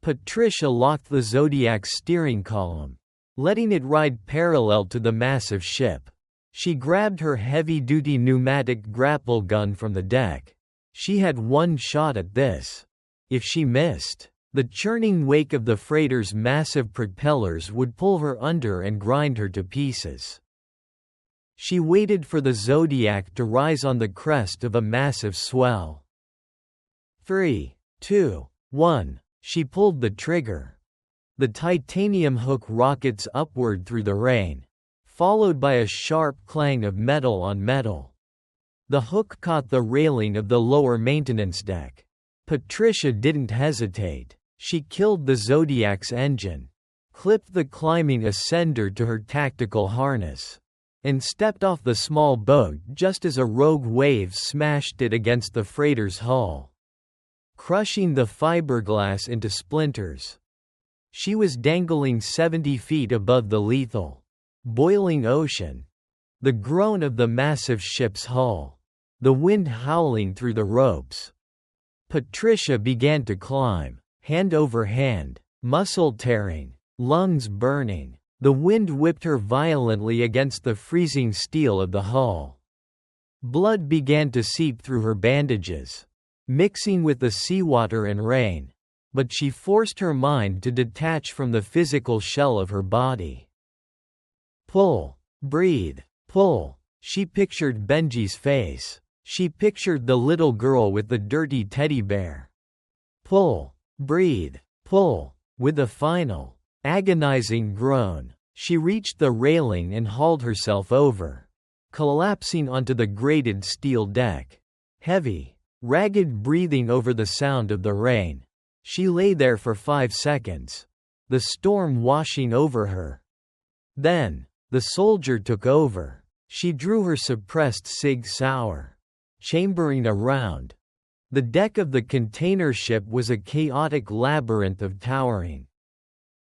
Patricia locked the Zodiac's steering column, letting it ride parallel to the massive ship. She grabbed her heavy-duty pneumatic grapple gun from the deck. She had one shot at this. If she missed, the churning wake of the freighter's massive propellers would pull her under and grind her to pieces. She waited for the Zodiac to rise on the crest of a massive swell. 3, 2, 1. She pulled the trigger. The titanium hook rockets upward through the rain, followed by a sharp clang of metal on metal. The hook caught the railing of the lower maintenance deck. Patricia didn't hesitate. She killed the Zodiac's engine, clipped the climbing ascender to her tactical harness, and stepped off the small boat just as a rogue wave smashed it against the freighter's hull, crushing the fiberglass into splinters. She was dangling 70 feet above the lethal, boiling ocean. The groan of the massive ship's hull, the wind howling through the ropes. Patricia began to climb, hand over hand, muscle tearing, lungs burning. The wind whipped her violently against the freezing steel of the hull. Blood began to seep through her bandages, mixing with the seawater and rain, but she forced her mind to detach from the physical shell of her body. Pull, breathe, pull. She pictured Benji's face. She pictured the little girl with the dirty teddy bear. Pull, breathe, pull. With a final, agonizing groan, she reached the railing and hauled herself over, collapsing onto the grated steel deck. Heavy, ragged breathing over the sound of the rain. She lay there for 5 seconds, the storm washing over her. Then, the soldier took over. She drew her suppressed Sig Sauer, chambering around. The deck of the container ship was a chaotic labyrinth of towering,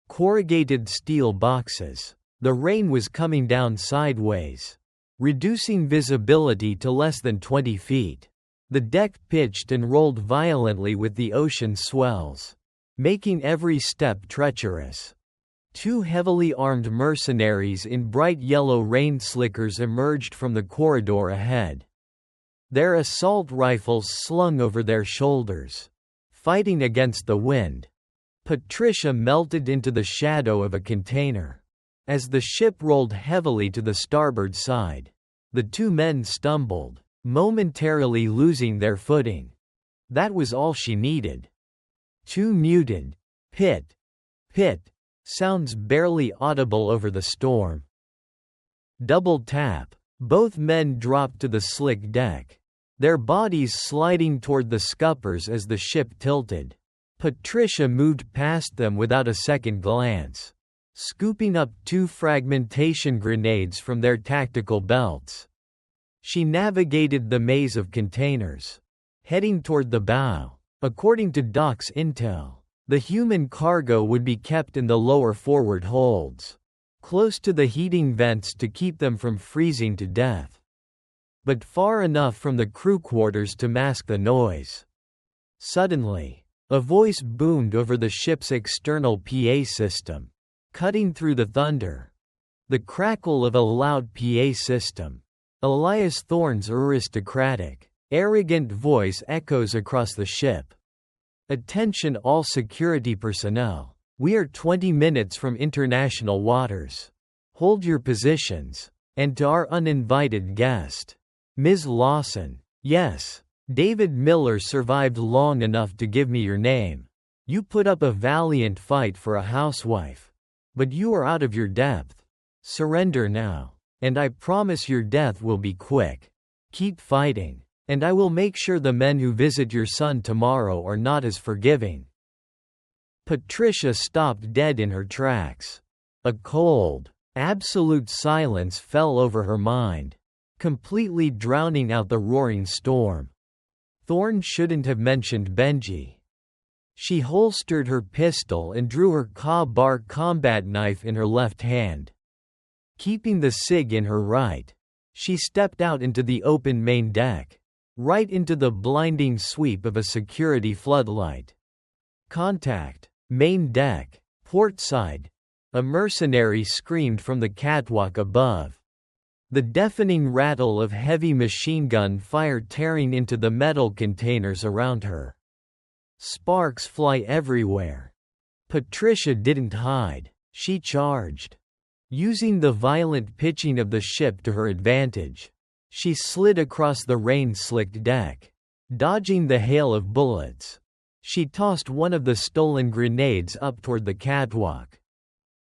corrugated steel boxes. The rain was coming down sideways, reducing visibility to less than 20 feet. The deck pitched and rolled violently with the ocean swells, making every step treacherous. Two heavily armed mercenaries in bright yellow rain slickers emerged from the corridor ahead. Their assault rifles slung over their shoulders. Fighting against the wind, Patricia melted into the shadow of a container. As the ship rolled heavily to the starboard side, the two men stumbled, momentarily losing their footing. That was all she needed. Two muted, pit, sounds barely audible over the storm. Double tap. Both men dropped to the slick deck, their bodies sliding toward the scuppers as the ship tilted. Patricia moved past them without a second glance, scooping up two fragmentation grenades from their tactical belts. She navigated the maze of containers, heading toward the bow. According to Doc's intel, the human cargo would be kept in the lower forward holds, close to the heating vents to keep them from freezing to death, but far enough from the crew quarters to mask the noise. Suddenly, a voice boomed over the ship's external PA system, cutting through the thunder. The crackle of a loud PA system. Elias Thorne's aristocratic, arrogant voice echoes across the ship. Attention all security personnel. We are 20 minutes from international waters. Hold your positions. And to our uninvited guest, Ms. Lawson. Yes, David Miller survived long enough to give me your name. You put up a valiant fight for a housewife. But you are out of your depth. Surrender now. And I promise your death will be quick. Keep fighting. And I will make sure the men who visit your son tomorrow are not as forgiving. Patricia stopped dead in her tracks. A cold, absolute silence fell over her mind, completely drowning out the roaring storm. Thorne shouldn't have mentioned Benji. She holstered her pistol and drew her Ka-Bar combat knife in her left hand. Keeping the SIG in her right, she stepped out into the open main deck, right into the blinding sweep of a security floodlight. Contact. Main deck. Port side. A mercenary screamed from the catwalk above. The deafening rattle of heavy machine gun fire tearing into the metal containers around her. Sparks fly everywhere. Patricia didn't hide. She charged. Using the violent pitching of the ship to her advantage, she slid across the rain-slicked deck, dodging the hail of bullets. She tossed one of the stolen grenades up toward the catwalk.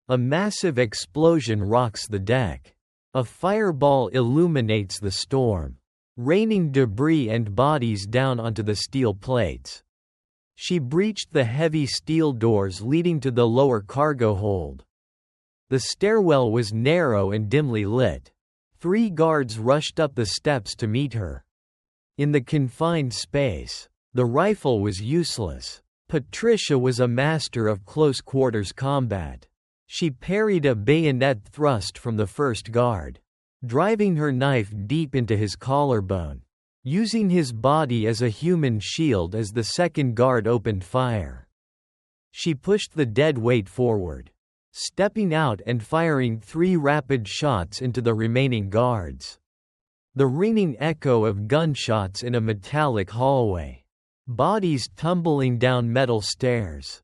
A massive explosion rocks the deck. A fireball illuminates the storm, raining debris and bodies down onto the steel plates. She breached the heavy steel doors leading to the lower cargo hold. The stairwell was narrow and dimly lit. 3 guards rushed up the steps to meet her. In the confined space, the rifle was useless. Patricia was a master of close-quarters combat. She parried a bayonet thrust from the first guard, driving her knife deep into his collarbone, using his body as a human shield as the second guard opened fire. She pushed the dead weight forward, stepping out and firing 3 rapid shots into the remaining guards. The ringing echo of gunshots in a metallic hallway. Bodies tumbling down metal stairs.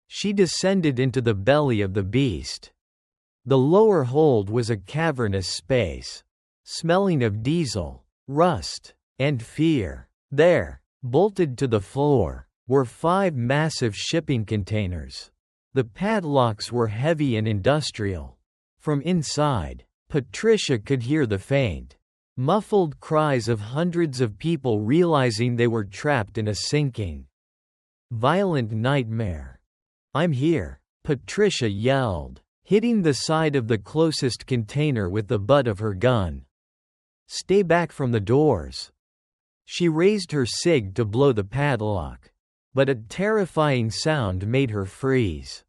She descended into the belly of the beast. The lower hold was a cavernous space, smelling of diesel, rust, and fear. There, bolted to the floor, were 5 massive shipping containers. The padlocks were heavy and industrial. From inside, Patricia could hear the faint, muffled cries of hundreds of people realizing they were trapped in a sinking, violent nightmare. "I'm here," Patricia yelled, hitting the side of the closest container with the butt of her gun. "Stay back from the doors." She raised her SIG to blow the padlock, but a terrifying sound made her freeze.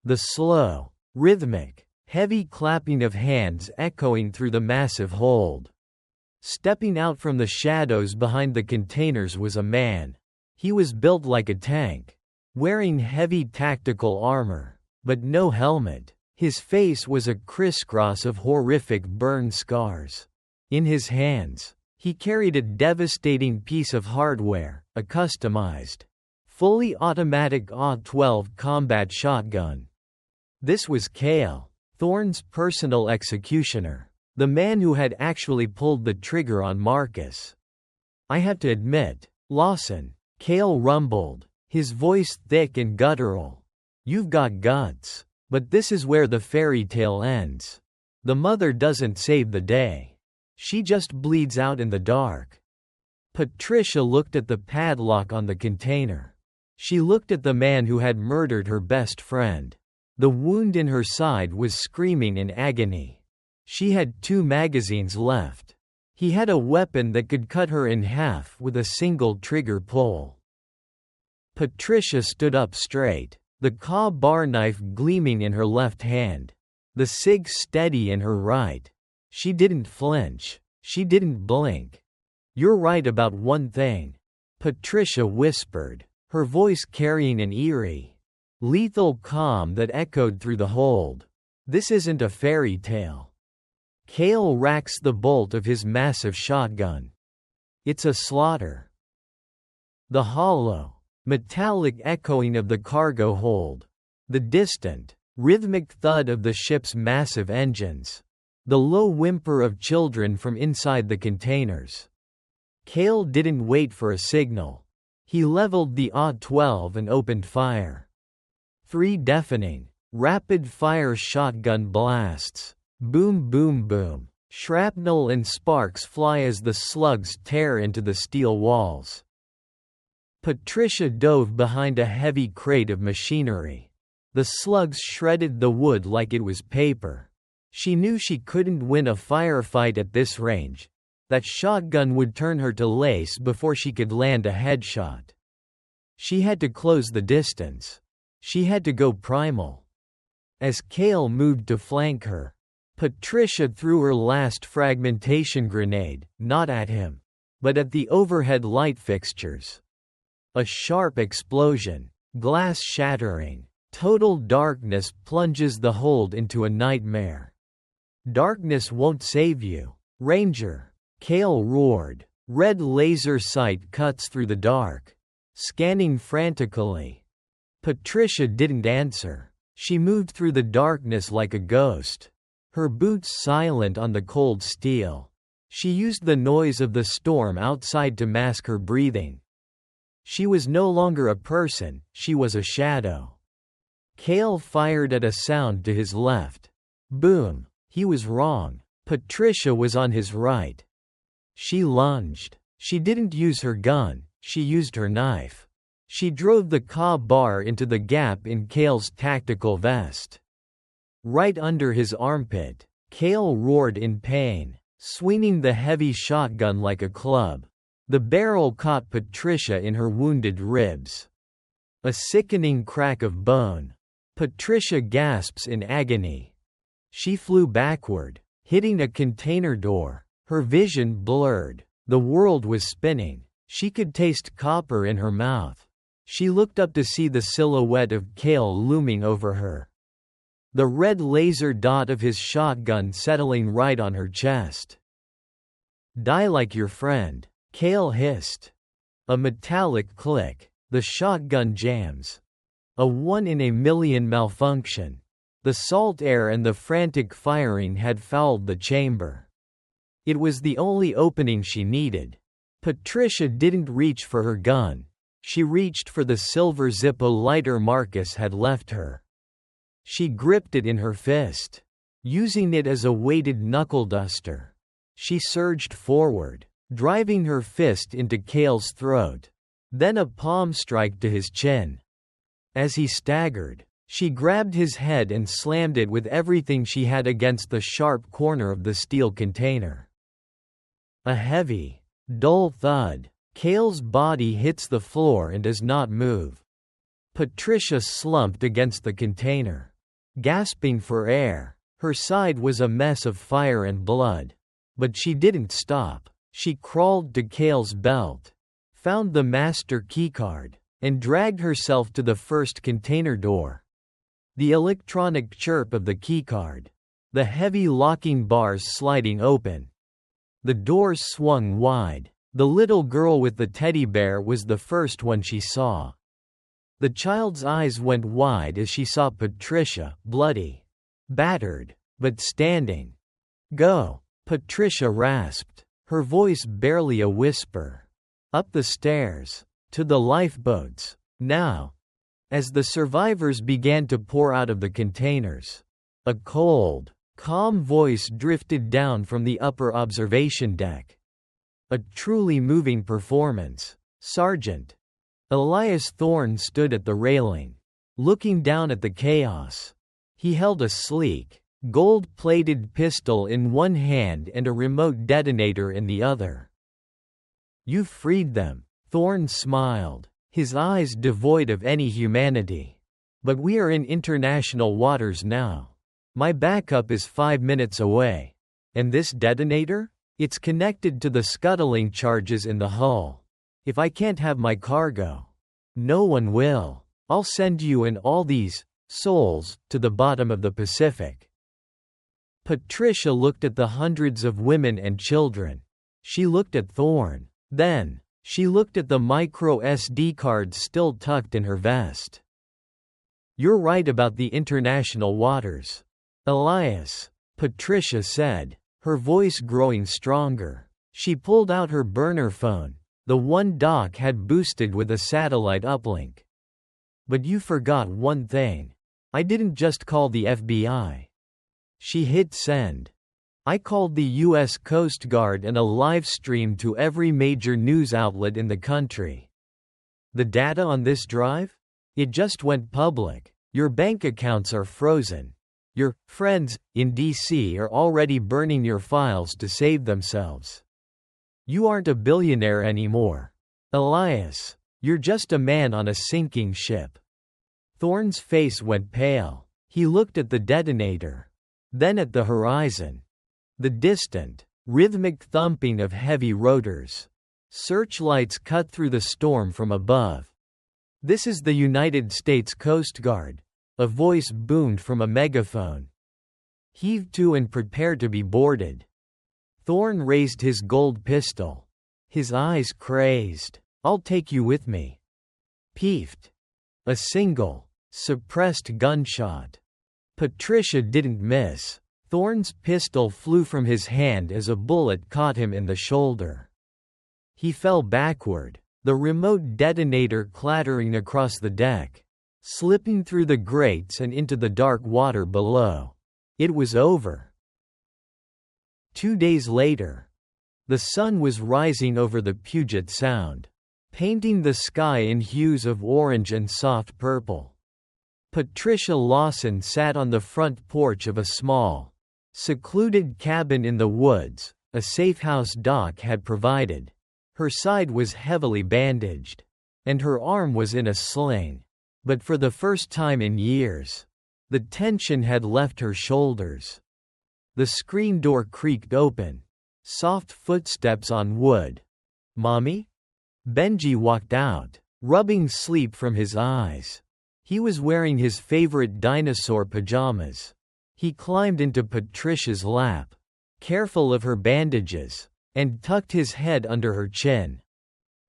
The slow, rhythmic, heavy clapping of hands echoing through the massive hold. Stepping out from the shadows behind the containers was a man. He was built like a tank, wearing heavy tactical armor, but no helmet. His face was a crisscross of horrific burn scars. In his hands, he carried a devastating piece of hardware, a customized, fully automatic AW-12 combat shotgun. This was Cale, Thorne's personal executioner, the man who had actually pulled the trigger on Marcus. "I have to admit, Lawson," Cale rumbled, his voice thick and guttural, "you've got guts. But this is where the fairy tale ends. The mother doesn't save the day. She just bleeds out in the dark." Patricia looked at the padlock on the container. She looked at the man who had murdered her best friend. The wound in her side was screaming in agony. She had 2 magazines left. He had a weapon that could cut her in half with a single trigger pull. Patricia stood up straight, the bar knife gleaming in her left hand, the cig steady in her right. She didn't flinch. She didn't blink. "You're right about one thing," Patricia whispered, her voice carrying an eerie, lethal calm that echoed through the hold. "This isn't a fairy tale." Cale racks the bolt of his massive shotgun. "It's a slaughter." The hollow, metallic echoing of the cargo hold. The distant, rhythmic thud of the ship's massive engines. The low whimper of children from inside the containers. Cale didn't wait for a signal. He leveled the AW-12 and opened fire. 3 deafening, rapid-fire shotgun blasts. Boom boom boom. Shrapnel and sparks fly as the slugs tear into the steel walls. Patricia dove behind a heavy crate of machinery. The slugs shredded the wood like it was paper. She knew she couldn't win a firefight at this range. That shotgun would turn her to lace before she could land a headshot. She had to close the distance. She had to go primal. As Cale moved to flank her, Patricia threw her last fragmentation grenade, not at him, but at the overhead light fixtures. A sharp explosion, glass shattering, total darkness plunges the hold into a nightmare. "Darkness won't save you, Ranger," Cale roared. Red laser sight cuts through the dark, scanning frantically. Patricia didn't answer. She moved through the darkness like a ghost, her boots silent on the cold steel. She used the noise of the storm outside to mask her breathing. She was no longer a person, she was a shadow. Cale fired at a sound to his left. Boom. He was wrong. Patricia was on his right. She lunged. She didn't use her gun, she used her knife. She drove the bar into the gap in Cale's tactical vest. Right under his armpit, Cale roared in pain, swinging the heavy shotgun like a club. The barrel caught Patricia in her wounded ribs. A sickening crack of bone. Patricia gasps in agony. She flew backward, hitting a container door, her vision blurred. The world was spinning. She could taste copper in her mouth. She looked up to see the silhouette of Cale looming over her. The red laser dot of his shotgun settling right on her chest. "Die like your friend," Cale hissed. A metallic click. The shotgun jams. A 1 in a million malfunction. The salt air and the frantic firing had fouled the chamber. It was the only opening she needed. Patricia didn't reach for her gun. She reached for the silver Zippo lighter Marcus had left her. She gripped it in her fist, using it as a weighted knuckle duster. She surged forward, driving her fist into Cale's throat, then a palm strike to his chin. As he staggered, she grabbed his head and slammed it with everything she had against the sharp corner of the steel container. A heavy, dull thud. Cale's body hits the floor and does not move. Patricia slumped against the container, gasping for air. Her side was a mess of fire and blood. But she didn't stop. She crawled to Cale's belt, found the master keycard, and dragged herself to the first container door. The electronic chirp of the keycard. The heavy locking bars sliding open. The doors swung wide. The little girl with the teddy bear was the first one she saw. The child's eyes went wide as she saw Patricia, bloody, battered, but standing. "Go," Patricia rasped, her voice barely a whisper. "Up the stairs. To the lifeboats. Now." As the survivors began to pour out of the containers, a cold, calm voice drifted down from the upper observation deck. A truly moving performance. Sergeant Elias Thorne stood at the railing, looking down at the chaos. He held a sleek, gold-plated pistol in one hand and a remote detonator in the other. "You've freed them," Thorne smiled, his eyes devoid of any humanity. "But we are in international waters now. My backup is 5 minutes away. And this detonator? It's connected to the scuttling charges in the hull. If I can't have my cargo, no one will. I'll send you and all these souls to the bottom of the Pacific." Patricia looked at the hundreds of women and children. She looked at Thorne. Then, she looked at the micro SD card still tucked in her vest. "You're right about the international waters, Elias," Patricia said, her voice growing stronger. She pulled out her burner phone, the one Doc had boosted with a satellite uplink. "But you forgot one thing. I didn't just call the FBI." She hit send. "I called the U.S. Coast Guard and a live stream to every major news outlet in the country. The data on this drive? It just went public. Your bank accounts are frozen. Your friends in D.C. are already burning your files to save themselves. You aren't a billionaire anymore, Elias. You're just a man on a sinking ship." Thorne's face went pale. He looked at the detonator, then at the horizon. The distant, rhythmic thumping of heavy rotors. Searchlights cut through the storm from above. "This is the United States Coast Guard," a voice boomed from a megaphone. "Heave to and prepare to be boarded." Thorne raised his gold pistol, his eyes crazed. "I'll take you with me." Peefed. A single, suppressed gunshot. Patricia didn't miss. Thorne's pistol flew from his hand as a bullet caught him in the shoulder. He fell backward, the remote detonator clattering across the deck, slipping through the grates and into the dark water below. It was over. 2 days later, the sun was rising over the Puget Sound, painting the sky in hues of orange and soft purple. Patricia Lawson sat on the front porch of a small, secluded cabin in the woods, a safe house Doc had provided. Her side was heavily bandaged, and her arm was in a sling. But for the first time in years, the tension had left her shoulders. The screen door creaked open. Soft footsteps on wood. "Mommy?" Benji walked out, rubbing sleep from his eyes. He was wearing his favorite dinosaur pajamas. He climbed into Patricia's lap, careful of her bandages, and tucked his head under her chin.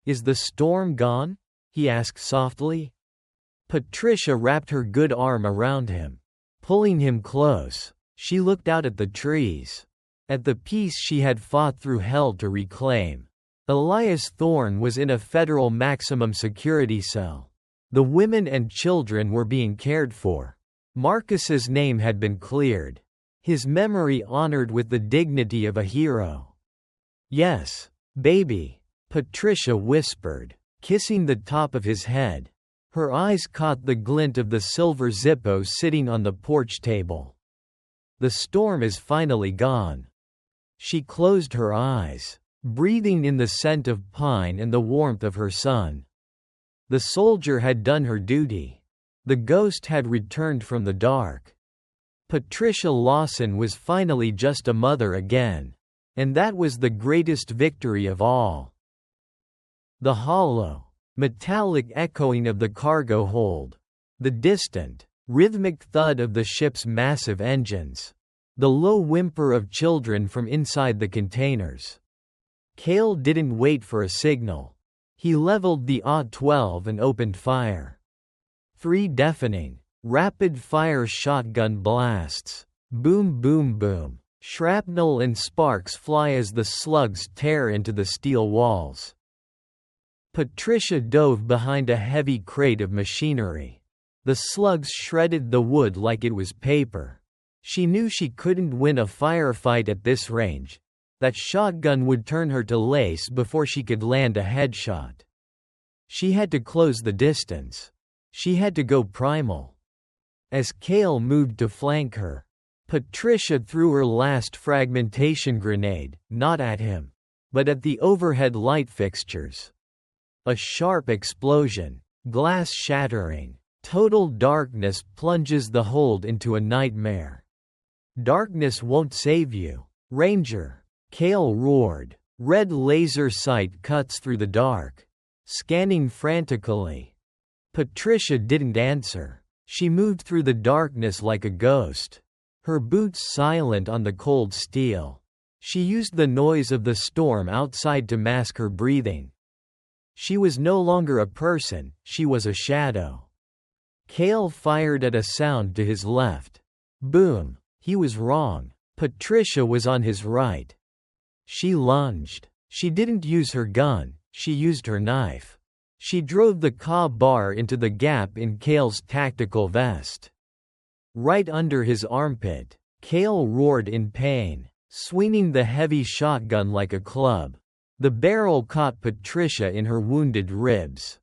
"Is the storm gone?" he asked softly. Patricia wrapped her good arm around him, pulling him close. She looked out at the trees, at the peace she had fought through hell to reclaim. Elias Thorne was in a federal maximum security cell. The women and children were being cared for. Marcus's name had been cleared, his memory honored with the dignity of a hero. "Yes, baby," Patricia whispered, kissing the top of his head. Her eyes caught the glint of the silver Zippo sitting on the porch table. "The storm is finally gone." She closed her eyes, breathing in the scent of pine and the warmth of her son. The soldier had done her duty. The ghost had returned from the dark. Patricia Lawson was finally just a mother again. And that was the greatest victory of all. The hollow, metallic echoing of the cargo hold. The distant, Rhythmic thud of the ship's massive engines. The low whimper of children from inside the containers. Cale didn't wait for a signal. He leveled the AW-12 and opened fire. 3 deafening, rapid-fire shotgun blasts. Boom boom boom. Shrapnel and sparks fly as the slugs tear into the steel walls. Patricia dove behind a heavy crate of machinery. The slugs shredded the wood like it was paper. She knew she couldn't win a firefight at this range. That shotgun would turn her to lace before she could land a headshot. She had to close the distance. She had to go primal. As Cale moved to flank her, Patricia threw her last fragmentation grenade, not at him, but at the overhead light fixtures. A sharp explosion, glass shattering, total darkness plunges the hold into a nightmare. Darkness won't save you, Ranger, Cale roared. Red laser sight cuts through the dark, scanning frantically. Patricia didn't answer. She moved through the darkness like a ghost, her boots silent on the cold steel. She used the noise of the storm outside to mask her breathing. She was no longer a person, she was a shadow. Cale fired at a sound to his left. Boom. He was wrong. Patricia was on his right. She lunged. She didn't use her gun, she used her knife. She drove the bar into the gap in Cale's tactical vest. Right under his armpit, Cale roared in pain, swinging the heavy shotgun like a club. The barrel caught Patricia in her wounded ribs.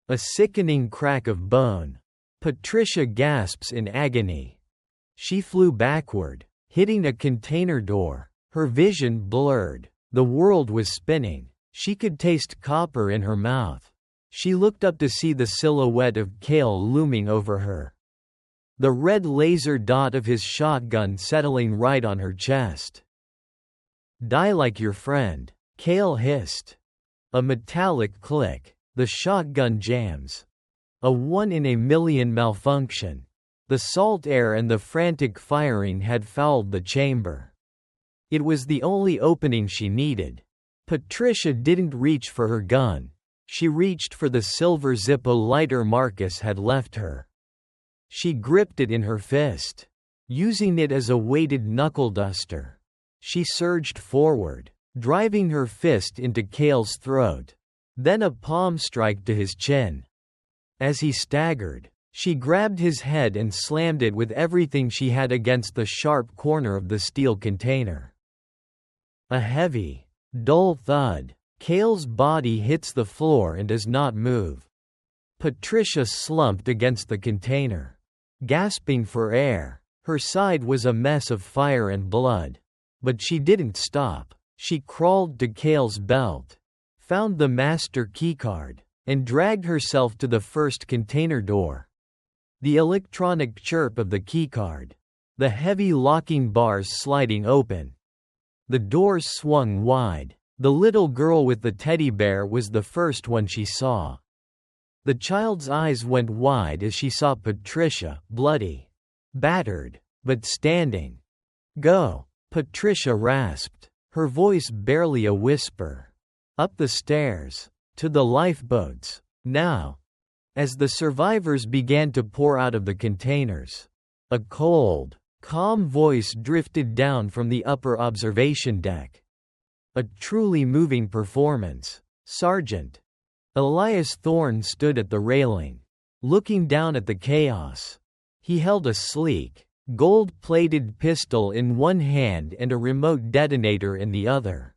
A sickening crack of bone. Patricia gasps in agony. She flew backward, hitting a container door, her vision blurred. The world was spinning. She could taste copper in her mouth. She looked up to see the silhouette of Cale looming over her. The red laser dot of his shotgun settling right on her chest. Die like your friend, Cale hissed. A metallic click. The shotgun jams. A 1 in a million malfunction. The salt air and the frantic firing had fouled the chamber. It was the only opening she needed. Patricia didn't reach for her gun. She reached for the silver Zippo lighter Marcus had left her. She gripped it in her fist, using it as a weighted knuckle duster. She surged forward, driving her fist into Cale's throat, then a palm strike to his chin. As he staggered, she grabbed his head and slammed it with everything she had against the sharp corner of the steel container. A heavy, dull thud. Cale's body hits the floor and does not move. Patricia slumped against the container, gasping for air. Her side was a mess of fire and blood. But she didn't stop. She crawled to Cale's belt, found the master keycard, and dragged herself to the first container door. The electronic chirp of the keycard. The heavy locking bars sliding open. The doors swung wide. The little girl with the teddy bear was the first one she saw. The child's eyes went wide as she saw Patricia, bloody, battered, but standing. Go, Patricia rasped, her voice barely a whisper. Up the stairs, to the lifeboats, now. As the survivors began to pour out of the containers, a cold, calm voice drifted down from the upper observation deck. A truly moving performance. Sergeant Elias Thorne stood at the railing, looking down at the chaos. He held a sleek, gold-plated pistol in one hand and a remote detonator in the other.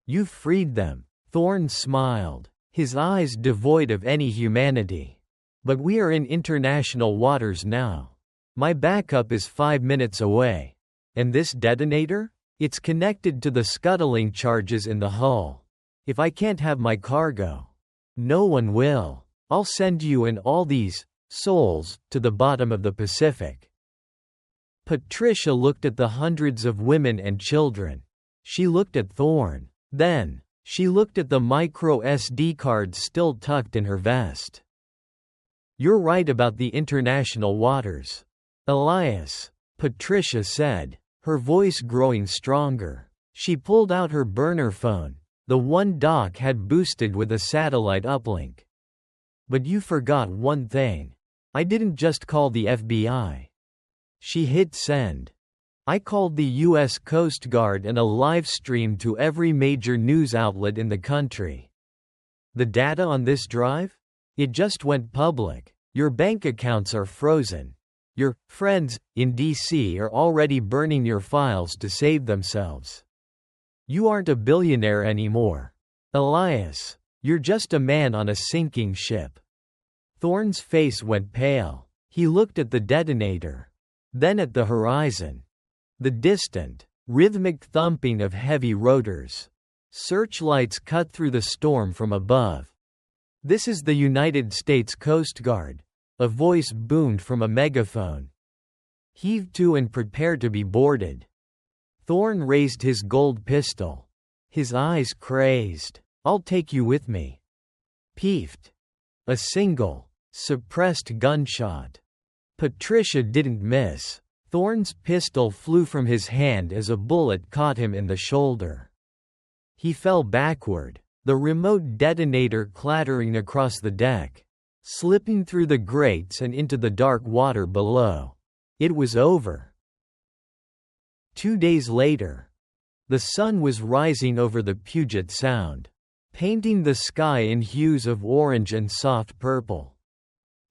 "You've freed them," Thorne smiled, his eyes devoid of any humanity. "But we are in international waters now. My backup is 5 minutes away. And this detonator? It's connected to the scuttling charges in the hull. If I can't have my cargo, no one will. I'll send you and all these souls to the bottom of the Pacific." Patricia looked at the hundreds of women and children. She looked at Thorne. Then, she looked at the micro SD card still tucked in her vest. You're right about the international waters, Elias, Patricia said, her voice growing stronger. She pulled out her burner phone, the one Doc had boosted with a satellite uplink. But you forgot one thing. I didn't just call the FBI. She hit send. I called the U.S. Coast Guard and a live stream to every major news outlet in the country. The data on this drive? It just went public. Your bank accounts are frozen. Your friends in D.C. are already burning your files to save themselves. You aren't a billionaire anymore, Elias. You're just a man on a sinking ship. Thorne's face went pale. He looked at the detonator. Then at the horizon. The distant, rhythmic thumping of heavy rotors. Searchlights cut through the storm from above. This is the United States Coast Guard. A voice boomed from a megaphone. Heave to and prepare to be boarded. Thorne raised his gold pistol. His eyes crazed. I'll take you with me. Peefed. A single, suppressed gunshot. Patricia didn't miss. Thorne's pistol flew from his hand as a bullet caught him in the shoulder. He fell backward, the remote detonator clattering across the deck, slipping through the grates and into the dark water below. It was over. 2 days later, the sun was rising over the Puget Sound, painting the sky in hues of orange and soft purple.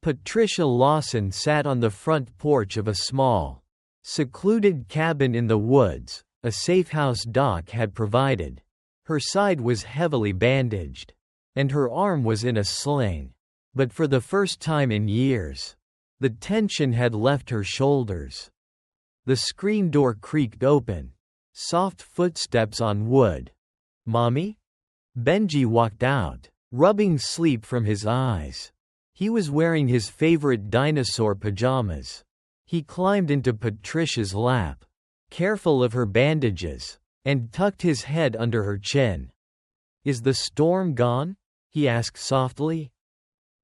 Patricia Lawson sat on the front porch of a small, secluded cabin in the woods, a safe house Doc had provided. Her side was heavily bandaged, and her arm was in a sling. But for the first time in years, the tension had left her shoulders. The screen door creaked open. Soft footsteps on wood. Mommy? Benji walked out, rubbing sleep from his eyes. He was wearing his favorite dinosaur pajamas. He climbed into Patricia's lap, careful of her bandages, and tucked his head under her chin. Is the storm gone? He asked softly.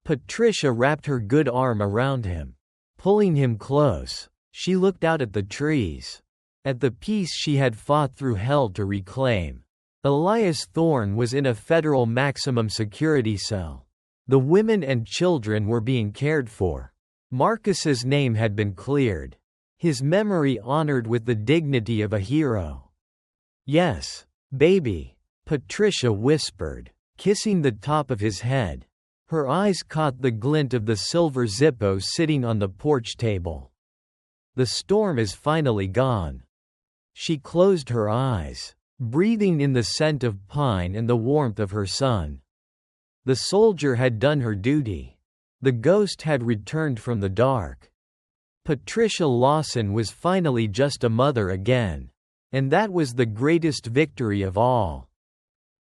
Patricia wrapped her good arm around him, pulling him close. She looked out at the trees, at the peace she had fought through hell to reclaim. Elias Thorne was in a federal maximum security cell. The women and children were being cared for. Marcus's name had been cleared, his memory honored with the dignity of a hero. Yes, baby, Patricia whispered, kissing the top of his head. Her eyes caught the glint of the silver Zippo sitting on the porch table. The storm is finally gone. She closed her eyes, breathing in the scent of pine and the warmth of her son. The soldier had done her duty. The ghost had returned from the dark. Patricia Lawson was finally just a mother again. And that was the greatest victory of all.